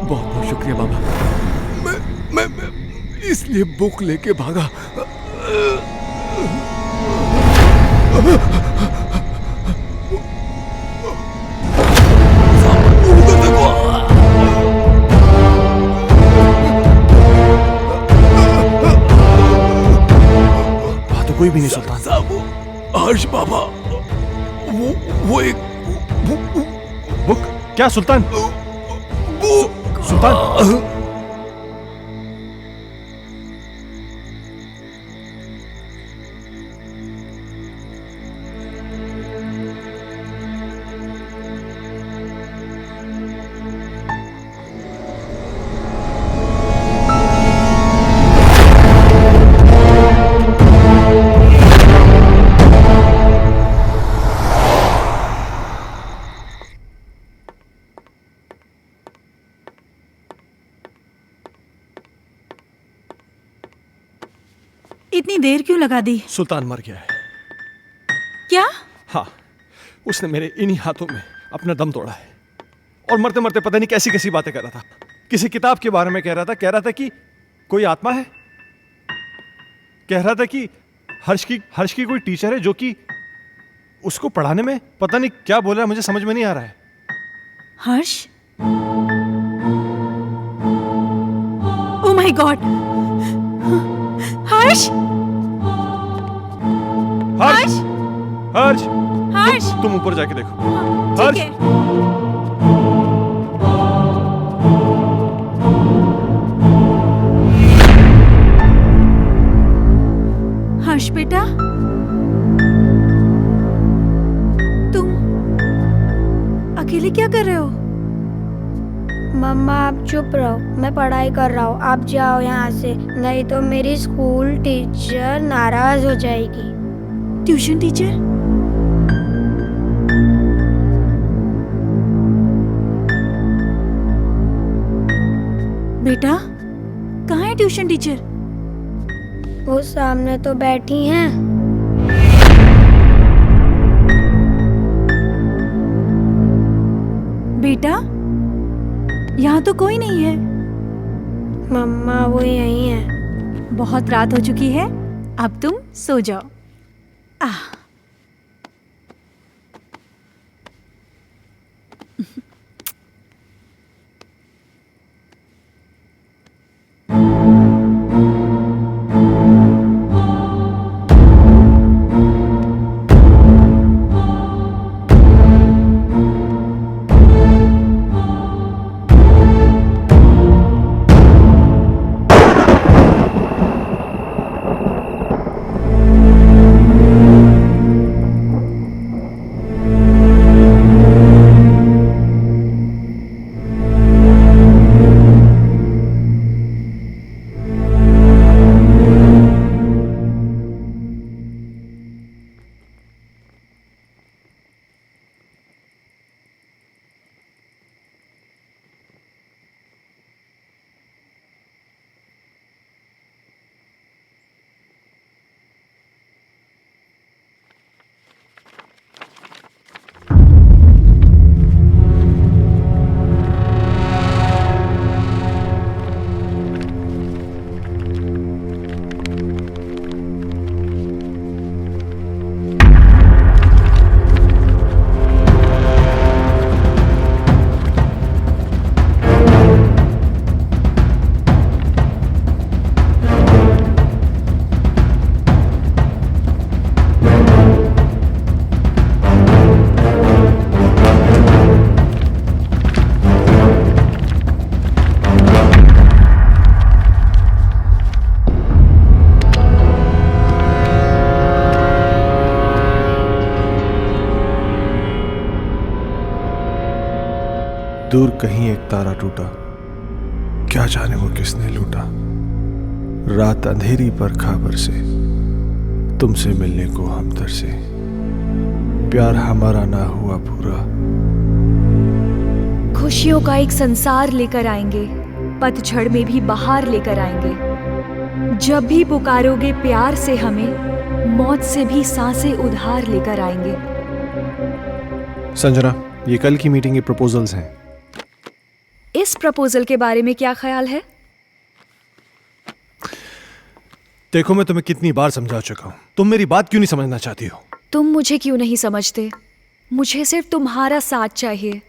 बहुत बहुत शुक्रिया बाबा। मैं इसलिए बुक लेके भागा। कोई भी नहीं सुल्तान। हर्ष बाबा, वो एक बुक। क्या सुल्तान? सुल्तान, इतनी देर क्यों लगा दी? सुल्तान मर गया है। क्या? हाँ, उसने मेरे इन्हीं हाथों में अपना दम तोड़ा है। और मरते मरते पता नहीं कैसी कैसी बातें कर रहा था। किसी किताब के बारे में कह रहा था कि कोई आत्मा है। कह रहा था कि हर्ष की कोई टीचर है जो कि उसको पढ़ाने में पता नहीं क्या बोल रहा है, मुझे समझ में नहीं आ रहा है। Harsh? Oh my God! Harsh! Harsh! Harsh! Harsh! तुम ऊपर जाके देखो। ठीक है। हर्ष बेटा, तुम अकेले क्या कर रहे हो? मम्मा आप चुप रहो, मैं पढ़ाई कर रहा हूँ। आप जाओ यहाँ से, नहीं तो मेरी स्कूल टीचर नाराज हो जाएगी। Tuition teacher? बेटा, कहाँ है ट्यूशन टीचर? वो सामने तो बैठी हैं। बेटा, यहाँ तो कोई नहीं है। मम्मा वो यहीं है। बहुत रात हो चुकी है, अब तुम सो जाओ। आह, दूर कहीं एक तारा टूटा, क्या जाने वो किसने लूटा। रात अंधेरी पर खबर से तुमसे मिलने को हम तरसे, प्यार हमारा ना हुआ पूरा। खुशियों का एक संसार लेकर आएंगे, पतझड़ में भी बहार लेकर आएंगे। जब भी पुकारोगे प्यार से हमें, मौत से भी सांसें उधार लेकर आएंगे। संजना, ये कल की मीटिंग के प्रपोजल्स हैं। इस प्रपोजल के बारे में क्या ख्याल है? देखो, मैं तुम्हें कितनी बार समझा चुका हूं, तुम मेरी बात क्यों नहीं समझना चाहती हो? तुम मुझे क्यों नहीं समझते? मुझे सिर्फ तुम्हारा साथ चाहिए।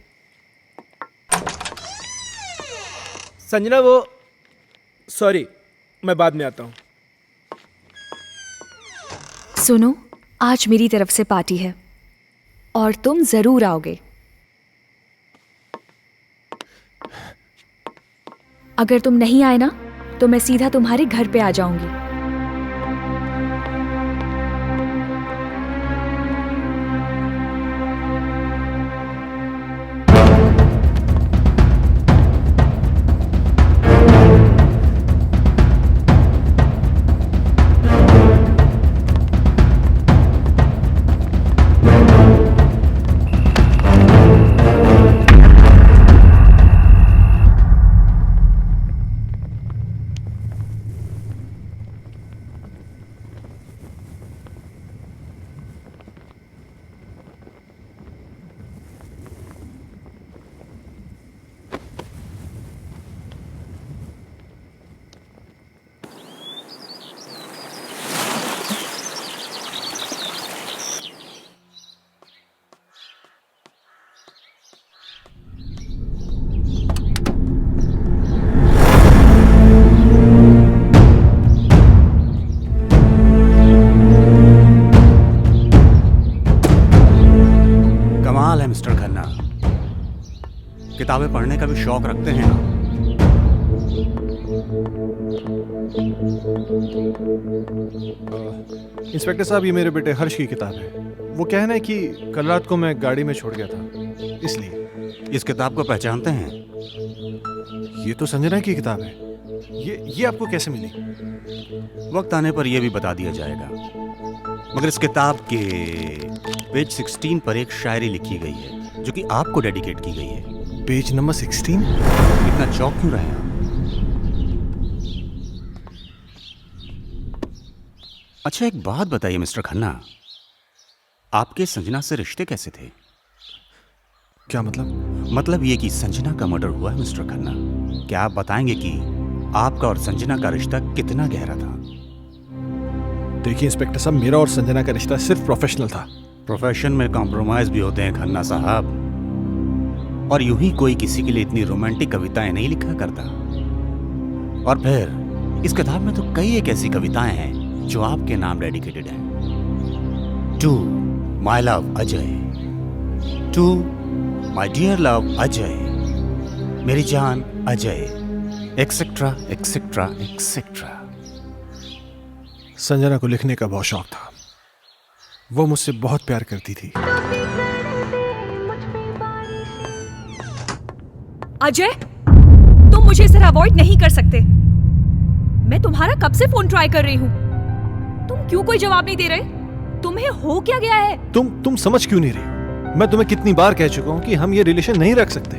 संजना, वो सॉरी, मैं बाद में आता हूँ। सुनो, आज मेरी तरफ से पार्टी है और तुम जरूर आओगे। अगर तुम नहीं आए ना, तो मैं सीधा तुम्हारे घर पे आ जाऊंगी। मिस्टर खन्ना, किताबें पढ़ने का भी शौक रखते हैं ना? इंस्पेक्टर साहब, ये मेरे बेटे हर्ष की किताब है। वो कहना है कि कल रात को मैं गाड़ी में छोड़ गया था, इसलिए। इस किताब को पहचानते हैं? ये तो संजना की किताब है। ये आपको कैसे मिली? वक्त आने पर यह भी बता दिया जाएगा, मगर इस किताब के पेज 16 पर एक शायरी लिखी गई है जो कि आपको डेडिकेट की गई है। Page number 16? इतना चौंक क्यों रहे हैं आप? अच्छा, एक बात बताइए मिस्टर खन्ना, आपके संजना से रिश्ते कैसे थे? क्या मतलब? मतलब ये कि संजना का मर्डर हुआ है मिस्टर खन्ना। क्या आप बताएंगे कि आपका और संजना का रिश्ता कितना गहरा था? देखिए इंस्पेक्टर साहब, मेरा और संजना का रिश्ता सिर्फ प्रोफेशनल था। प्रोफेशन में कॉम्प्रोमाइज भी होते हैं खन्ना साहब, और यूं ही कोई किसी के लिए इतनी रोमांटिक कविताएं नहीं लिखा करता। और फिर इस किताब में तो कई एक ऐसी कविताएं हैं जो आपके नाम डेडिकेटेड हैं। To my love Ajay, to my dear love Ajay, मेरी जान Ajay, etcetera etcetera etcetera. Sanjana को लिखने का बहुत शौक था। वो मुझसे बहुत प्यार करती थी। अजय, तुम मुझे इस तरह अवॉइड नहीं कर सकते। मैं तुम्हारा कब से फोन ट्राई कर रही हूँ, तुम क्यों कोई जवाब नहीं दे रहे? तुम्हें हो क्या गया है? तुम समझ क्यों नहीं रही? मैं तुम्हें कितनी बार कह चुका हूँ कि हम ये रिलेशन नहीं रख सकते।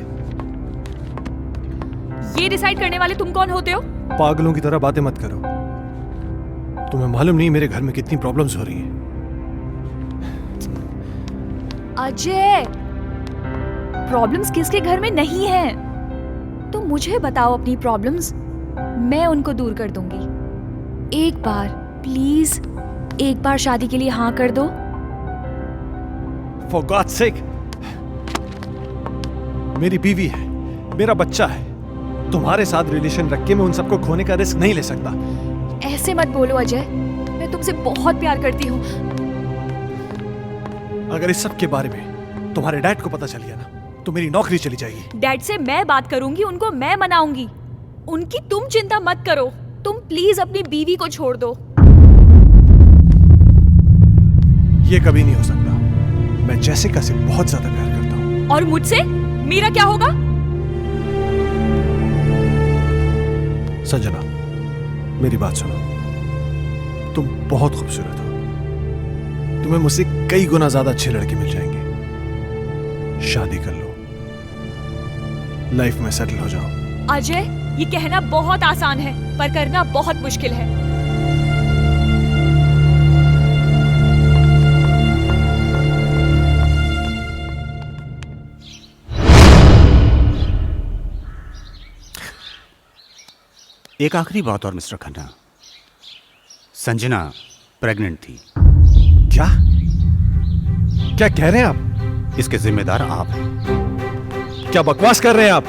ये डिसाइड करने वाले तुम कौन होते हो? पागलों की तरह बातें मत करो। तुम्हें मालूम नहीं मेरे घर में कितनी प्रॉब्लम्स हो रही हैं। अजय, प्रॉब्लम्स किसके घर में नहीं है? तुम मुझे बताओ अपनी प्रॉब्लम्स, मैं उनको दूर कर दूंगी। एक बार प्लीज, एक बार शादी के लिए हाँ कर दो। For God's sake, मेरी बीवी है, मेरा बच्चा है। तुम्हारे साथ रिलेशन रख के मैं उन सबको खोने का रिस्क नहीं ले सकता। ऐसे मत बोलो अजय, मैं तुमसे बहुत प्यार करती हूँ। अगर इस सब के बारे में तुम्हारे डैड को पता चल गया ना, तो मेरी नौकरी चली जाएगी। डैड से मैं बात करूंगी, उनको मैं मनाऊंगी। उनकी तुम चिंता मत करो। तुम प्लीज अपनी बीवी को छोड़ दो। ये कभी नहीं हो सकता। मैं जेसिका से बहुत ज्यादा प्यार करता हूँ। और मुझसे मेरा क्या होगा? संजना, मेरी बात सुनो। तुम बहुत खूबसूरत हो। तुम्हें मुझसे कई गुना ज्यादा अच्छे लड़के मिल जाएंगे। शादी कर लो, लाइफ में सेटल हो जाओ। अजय, ये कहना बहुत आसान है पर करना बहुत मुश्किल है। एक आखिरी बात और मिस्टर खन्ना, संजना प्रेग्नेंट थी। क्या क्या कह रहे हैं आप? इसके जिम्मेदार आप हैं। क्या बकवास कर रहे हैं आप?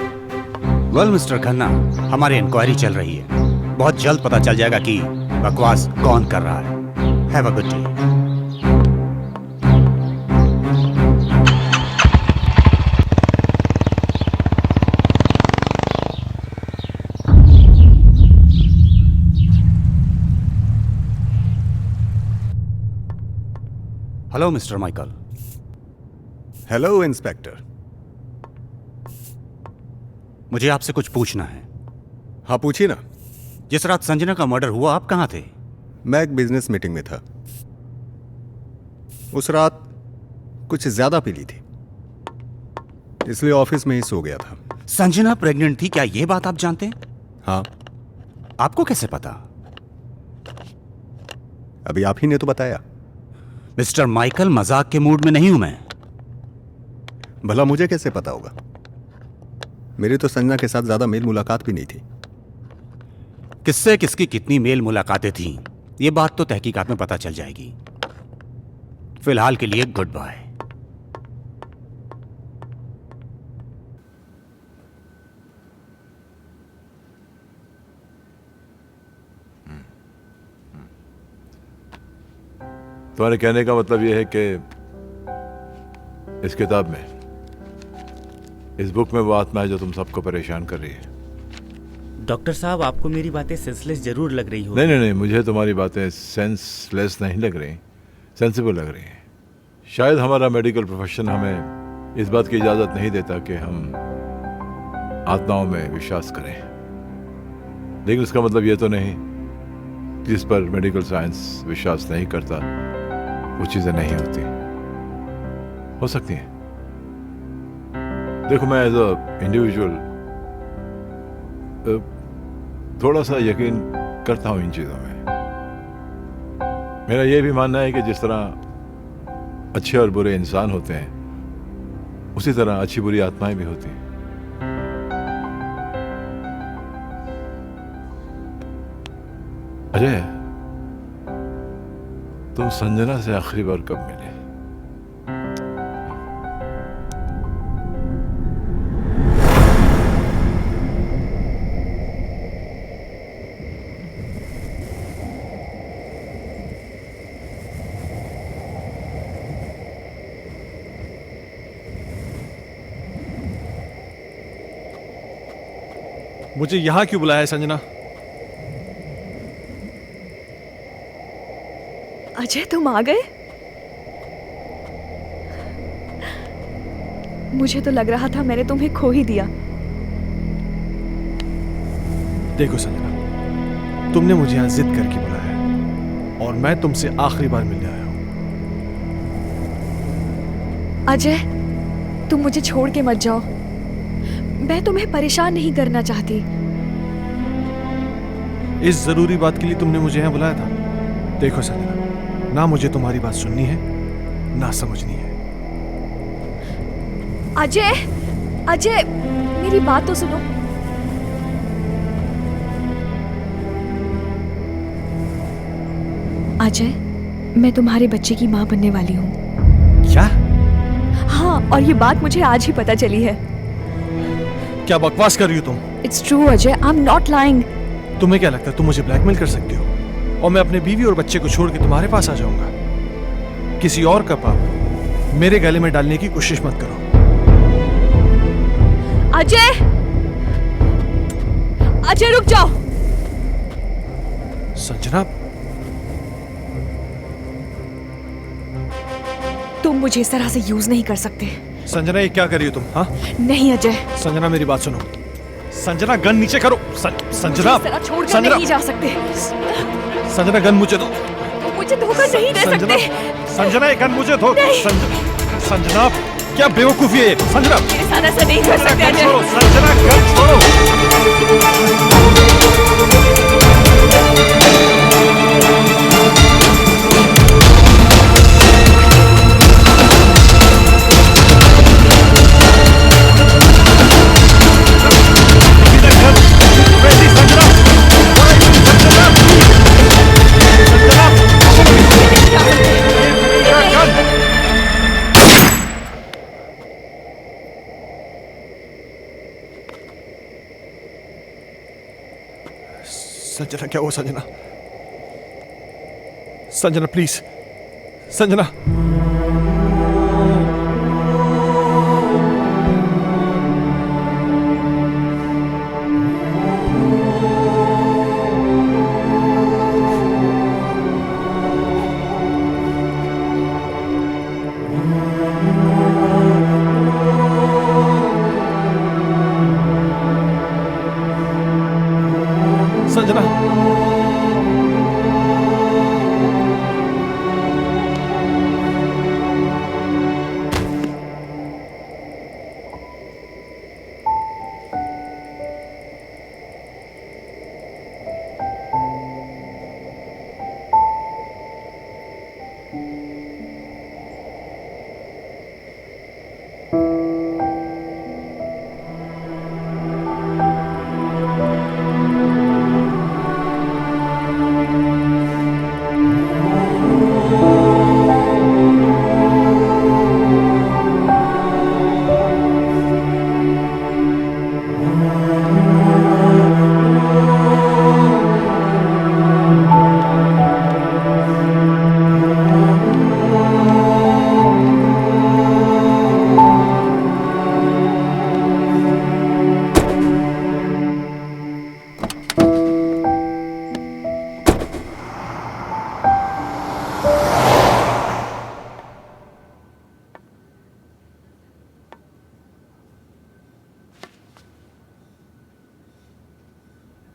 वेल मिस्टर खन्ना, हमारी इंक्वायरी चल रही है। बहुत जल्द पता चल जाएगा कि बकवास कौन कर रहा है। Have a good day. Hello mister Michael. Hello inspector. मुझे आपसे कुछ पूछना है। हाँ पूछिए ना। जिस रात संजना का मर्डर हुआ आप कहाँ थे? मैं एक बिजनेस मीटिंग में था। उस रात कुछ ज्यादा पी ली थी, इसलिए ऑफिस में ही सो गया था। संजना प्रेग्नेंट थी, क्या यह बात आप जानते हैं? हाँ। आपको कैसे पता? अभी आप ही ने तो बताया। मिस्टर माइकल, मजाक के मूड में नहीं हूं मैं। भला मुझे कैसे पता होगा? मेरी तो संजना के साथ ज्यादा मेल मुलाकात भी नहीं थी। किससे किसकी कितनी मेल मुलाकातें थीं, यह बात तो तहकीकात में पता चल जाएगी। फिलहाल के लिए गुड बाय। तुम्हारे कहने का मतलब यह है कि इस किताब में, इस बुक में वो आत्मा है जो तुम सबको परेशान कर रही है। डॉक्टर साहब, आपको मेरी बातें सेंसलेस जरूर लग रही हो। नहीं, मुझे तुम्हारी बातें सेंसलेस नहीं लग रही, सेंसिबल लग रही हैं। शायद हमारा मेडिकल प्रोफेशन हमें इस बात की इजाज़त नहीं देता कि हम आत्माओं में विश्वास करें, लेकिन इसका मतलब ये तो नहीं कि जिस पर मेडिकल साइंस विश्वास नहीं करता वो चीज़ें नहीं होती। हो सकती हैं। देखो, मैं एज अ इंडिविजुअल थोड़ा सा यकीन करता हूँ इन चीज़ों में। मेरा ये भी मानना है कि जिस तरह अच्छे और बुरे इंसान होते हैं, उसी तरह अच्छी बुरी आत्माएं भी होती हैं। अजय, तुम संजना से आखिरी बार कब मिले? मुझे यहां क्यों बुलाया है संजना? अजय, तुम आ गए? मुझे तो लग रहा था मैंने तुम्हें खो ही दिया। देखो संजना, तुमने मुझे यहां जिद करके बुलाया है और मैं तुमसे आखिरी बार मिलने आया हूं। अजय, तुम मुझे छोड़ के मत जाओ। मैं तुम्हें परेशान नहीं करना चाहती। इस जरूरी बात के लिए तुमने मुझे यहाँ बुलाया था? देखो संजना, ना मुझे तुम्हारी बात सुननी है ना समझनी है। अजय, अजय, मेरी बात तो सुनो। अजय, मैं तुम्हारे बच्चे की माँ बनने वाली हूँ। क्या? हाँ, और ये बात मुझे आज ही पता चली है। क्या बकवास कर रही हो तुम? It's true Ajay, I am not lying. तुम्हें क्या लगता है तुम मुझे ब्लैकमेल कर सकती हो और मैं अपने बीवी और बच्चे को छोड़ के तुम्हारे पास आ जाऊंगा? किसी और का पाप मेरे गले में डालने की कोशिश मत करो। अजय, अजय रुक जाओ। संजना, तुम मुझे इस तरह से यूज नहीं कर सकते। संजना, ये क्या कर रही हो तुम? हाँ? नहीं अजय। संजना, मेरी बात सुनो। संजना गन नीचे करो। संजना, मुझे इस तरह छोड़ कर संजना, नहीं जा सकते। संजना गन मुझे दो। मुझे धोखा नहीं दे संजना, सकते। संजना ये गन मुझे दो। नहीं। संजना क्या बेवकूफी है ये? संजना मेरे साथ ऐसा नहीं कर सकते गन अजय। छोड़ो, संजना गन छोड़ो। संजना क्या हुआ? संजना, संजना प्लीज, संजना। संजना,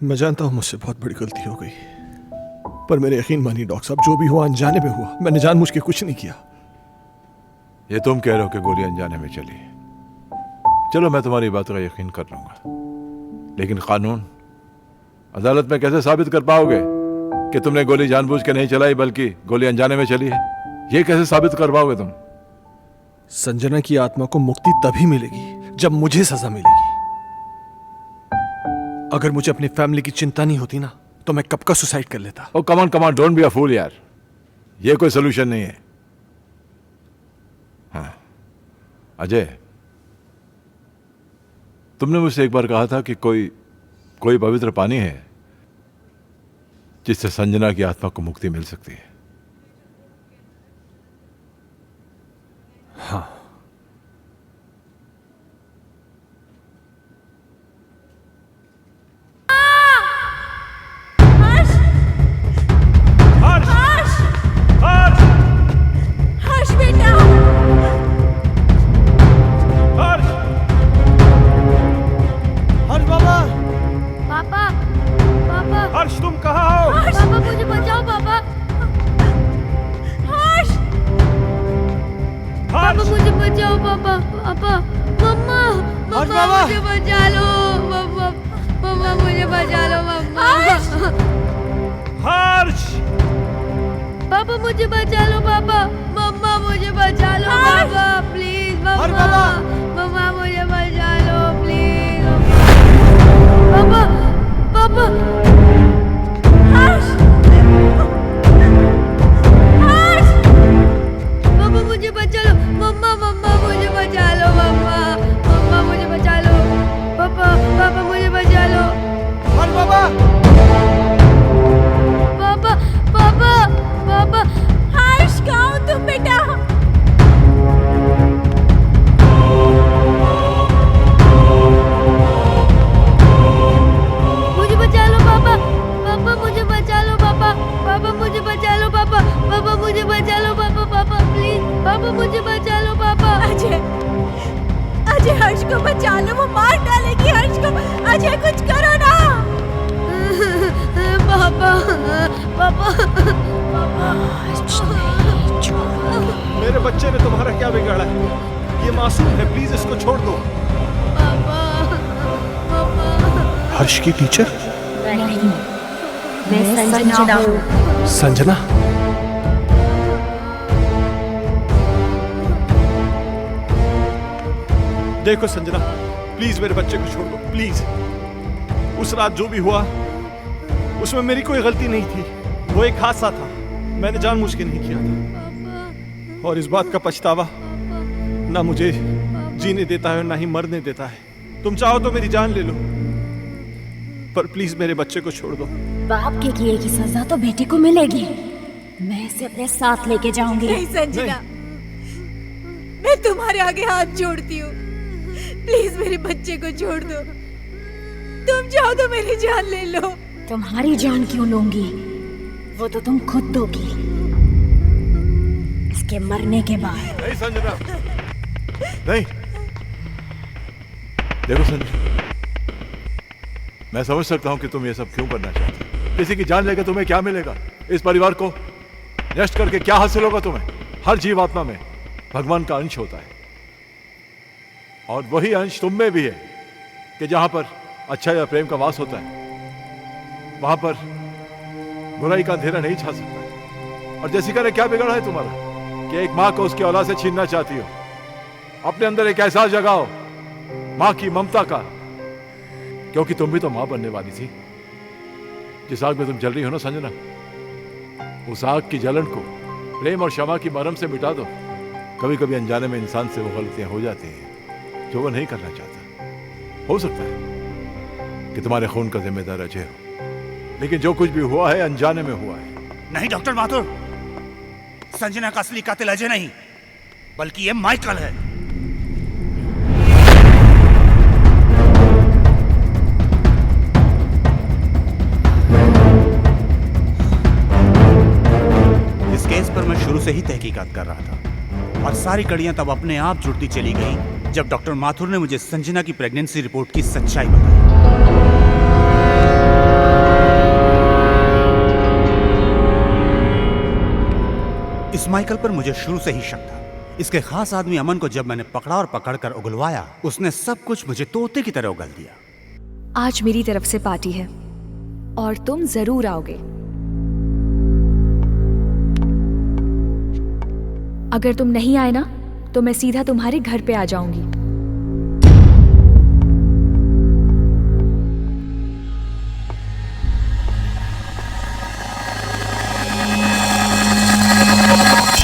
मैं जानता हूं मुझसे बहुत बड़ी गलती हो गई, पर मेरे यकीन मानिए डॉक्टर साहब, जो भी हुआ अनजाने में हुआ। मैंने जानबूझ के कुछ नहीं किया। ये तुम कह रहे हो कि गोली अनजाने में चली। चलो मैं तुम्हारी बात का यकीन कर लूंगा, लेकिन कानून अदालत में कैसे साबित कर पाओगे कि तुमने गोली जानबूझ के नहीं चलाई बल्कि गोली अनजाने में चली है? ये कैसे साबित कर पाओगे तुम? संजना की आत्मा को मुक्ति तभी मिलेगी जब मुझे सजा मिलेगी। अगर मुझे अपनी फैमिली की चिंता नहीं होती ना, तो मैं कब का सुसाइड कर लेता। Oh come on, don't be a fool यार, ये कोई सोल्यूशन नहीं है। हाँ अजय, तुमने मुझसे एक बार कहा था कि कोई पवित्र पानी है जिससे संजना की आत्मा को मुक्ति मिल सकती है। हाँ, हर्ष तुम कहाँ हो? पापा मुझे बचाओ पापा। हर्ष! पापा मुझे बचाओ पापा। पापा, मम्मा, मम्मा मुझे बचा लो। मम्मा, मम्मा मुझे बचा लो। मम्मा, हर्ष! पापा मुझे बचा लो। पापा, मम्मा मुझे बचा लो। पापा प्लीज, मम्मा, मम्मा मुझे बचा लो प्लीज। पापा, पापा, हर्ष! हर्ष! पापा मुझे बचा लो। मम्मा, मम्मा मुझे बचा लो। मम्मा, मम्मा मुझे बचा लो। पापा, पापा मुझे बचा लो। पापा! पापा, पापा, पापा, हर्ष कहाँ हो तुम बेटा? मुझे बचा लो पापा। पापा मुझे बचा लो पापा। पापा मुझे बचा लो पापा। पापा मुझे बचा लो पापा। पापा प्लीज, पापा मुझे बचा लो पापा। अजय, अजय, हर्ष को बचा लो, वो मार डालेगी हर्ष को। अजय कुछ करो ना। पापा पापा पापा। मेरे बच्चे ने तुम्हारा क्या बिगाड़ा है? ये मासूम है, प्लीज इसको छोड़ दो। हर्ष की टीचर? नहीं, मैं संजना हूँ। संजना? देखो संजना, प्लीज मेरे बच्चे को छोड़ दो, प्लीज। उस रात जो भी हुआ उसमें मेरी कोई गलती नहीं थी, वो एक हादसा था, मैंने जानबूझ के नहीं किया था। और इस बात का पछतावा ना मुझे जीने देता है और ना ही मरने देता है। तुम चाहो तो मेरी जान ले लो, पर प्लीज मेरे बच्चे को छोड़ दो। बाप के किए की सजा तो बेटे को मिलेगी। मैं इसे अपने साथ लेके जाऊंगी। नहीं संजना, मैं तुम्हारे आगे हाथ जोड़ती हूँ, प्लीज मेरे बच्चे को छोड़ दो। तुम चाहो तो मेरी जान ले लो। तुम्हारी जान क्यों लूंगी? वो तो तुम खुद दोगी इसके मरने के बाद। नहीं संजना, नहीं। देखो संजना, मैं समझ सकता हूं कि तुम ये सब क्यों करना चाहते हो। किसी की जान लेकर तुम्हें क्या मिलेगा? इस परिवार को नष्ट करके क्या हासिल होगा तुम्हें? हर जीवात्मा में भगवान का अंश होता है, और वही अंश तुम में भी है कि जहां पर अच्छा या प्रेम का वास होता है, वहां पर बुराई का अंधेरा नहीं छा सकता। और जैसिका ने क्या बिगड़ा है तुम्हारा कि एक मां को उसकी औलाद से छीनना चाहती हो? अपने अंदर एक एहसास जगाओ मां की ममता का, क्योंकि तुम भी तो मां बनने वाली थी। जिस आग में तुम जल रही हो ना संजना, उस आग की जलन को प्रेम और क्षमा की मरहम से मिटा दो। कभी कभी अनजाने में इंसान से वो गलतियां हो जाती हैं जो वो नहीं करना चाहता। हो सकता है कि तुम्हारे खून का जिम्मेदार अजय हो, लेकिन जो कुछ भी हुआ है अनजाने में हुआ है। नहीं डॉक्टर माथुर, संजना का असली कातिल अजय नहीं, बल्कि ये माइकल है। इस केस पर मैं शुरू से ही तहकीकात कर रहा था, और सारी कड़ियां तब अपने आप जुड़ती चली गई जब डॉक्टर माथुर ने मुझे संजना की प्रेगनेंसी रिपोर्ट की सच्चाई बताई। इस माइकल पर मुझे शुरू से ही शक था। इसके खास आदमी अमन को जब मैंने पकड़ा और पकड़कर उगलवाया, उसने सब कुछ मुझे तोते की तरह उगल दिया। आज मेरी तरफ से पार्टी है और तुम जरूर आओगे। अगर तुम नहीं आए ना तो मैं सीधा तुम्हारे घर पे आ जाऊंगी।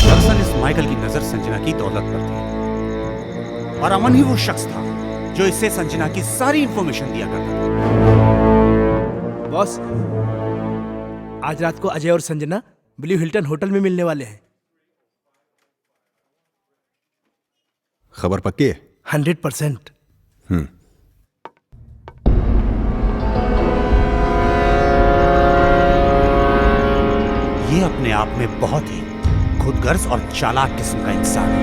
दरअसल इस माइकल की नजर संजना की दौलत पर थी, और अमन ही वो शख्स था जो इससे संजना की सारी इंफॉर्मेशन दिया करता था। बॉस, आज रात को अजय और संजना ब्लू हिल्टन होटल में मिलने वाले हैं। खबर पक्की है? 100%। ये अपने आप में बहुत ही खुदगर्ज और चालाक किस्म का इंसान है।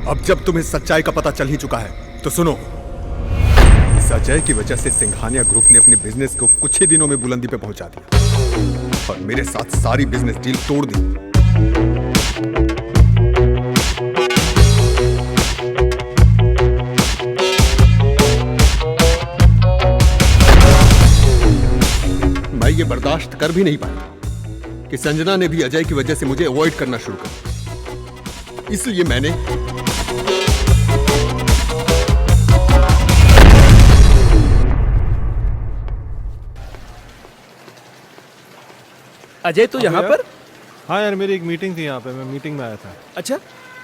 अब जब तुम्हें सच्चाई का पता चल ही चुका है तो सुनो। इस अजय की वजह से सिंघानिया ग्रुप ने अपने बिजनेस को कुछ ही दिनों में बुलंदी पे पहुंचा दिया और मेरे साथ सारी बिजनेस डील तोड़ दी। मैं ये बर्दाश्त कर भी नहीं पाया कि संजना ने भी अजय की वजह से मुझे अवॉइड करना शुरू कर दिया। इसलिए मैंने अजय तो यहाँ पर? हाँ यार, मेरी एक मीटिंग थी यहाँ पे, मैं मीटिंग में आया था। अच्छा,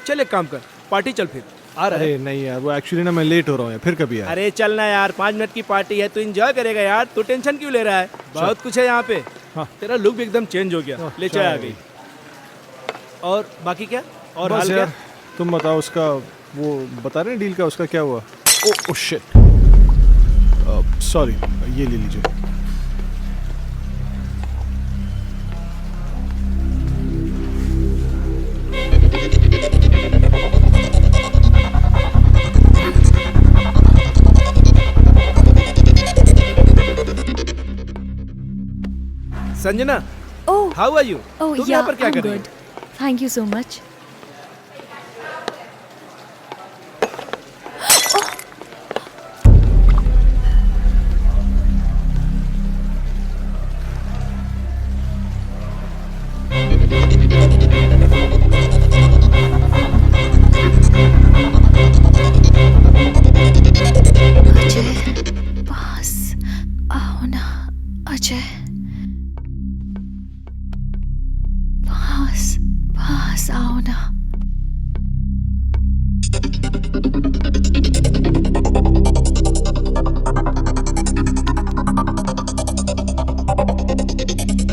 चल एक काम कर, पार्टी चल फिर। आ रहा अरे नहीं यार, वो एक्चुअली ना मैं लेट हो रहा हूँ यार, फिर कभी यार। अरे चलना यार, 5 मिनट की पार्टी है, तू एंजॉय करेगा यार, तू टेंशन क्यों ले रहा है? बहुत कुछ है यहाँ पे। हाँ, तेरा लुक भी एकदम चेंज हो गया, ले चाय आ गई। और बाकी क्या? और हाल क्या? तुम बताओ, उसका वो बता रहे हैं डील का, उसका क्या हुआ? ओह शिट, सॉरी, ये ले लीजिए। Sanjana, oh how are you? Oh तुम या यहाँ पर क्या आई एम कर रही good thank you so much Ajay पास आओ ना अजय पास पास आओ ना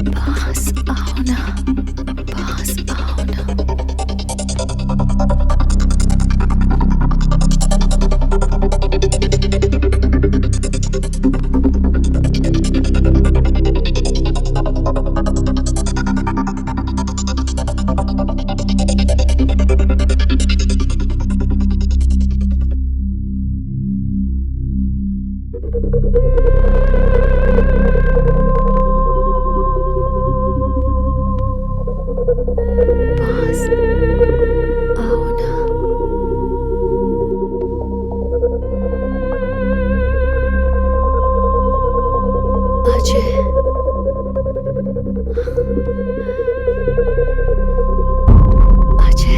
पास आओ ना पास आओ ना पास आओ ना अजय अजय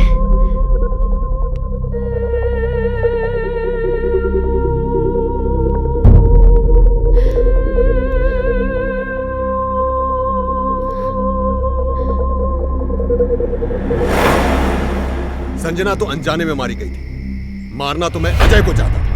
संजना तो अनजाने में मारी गई थी, मारना तो मैं अजय को चाहता था।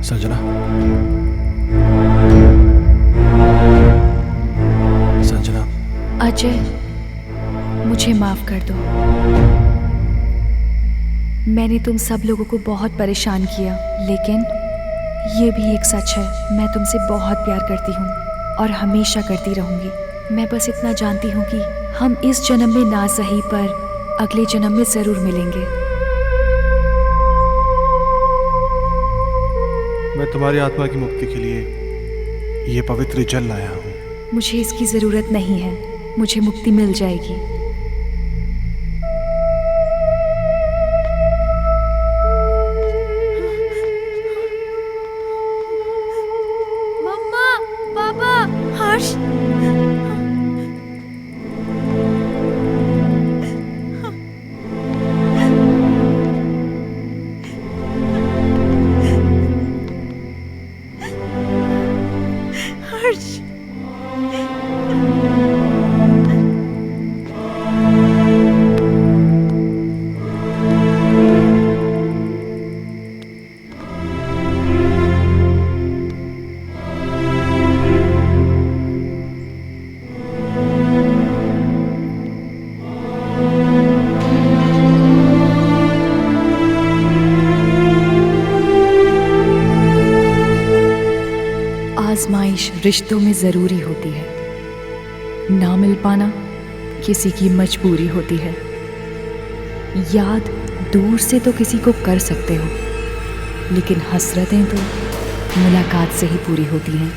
संजना, संजना। अजय, मुझे माफ कर दो। मैंने तुम सब लोगों को बहुत परेशान किया, लेकिन ये भी एक सच है, मैं तुमसे बहुत प्यार करती हूँ और हमेशा करती रहूंगी। मैं बस इतना जानती हूँ कि हम इस जन्म में ना सही पर अगले जन्म में जरूर मिलेंगे। मैं तुम्हारी आत्मा की मुक्ति के लिए ये पवित्र जल लाया हूँ। मुझे इसकी जरूरत नहीं है, मुझे मुक्ति मिल जाएगी। मम्मा, पापा, हर्ष। हर्ष। आजमाइश रिश्तों में ज़रूरी होती है, ना मिल पाना किसी की मजबूरी होती है। याद दूर से तो किसी को कर सकते हो, लेकिन हसरतें तो मुलाकात से ही पूरी होती हैं।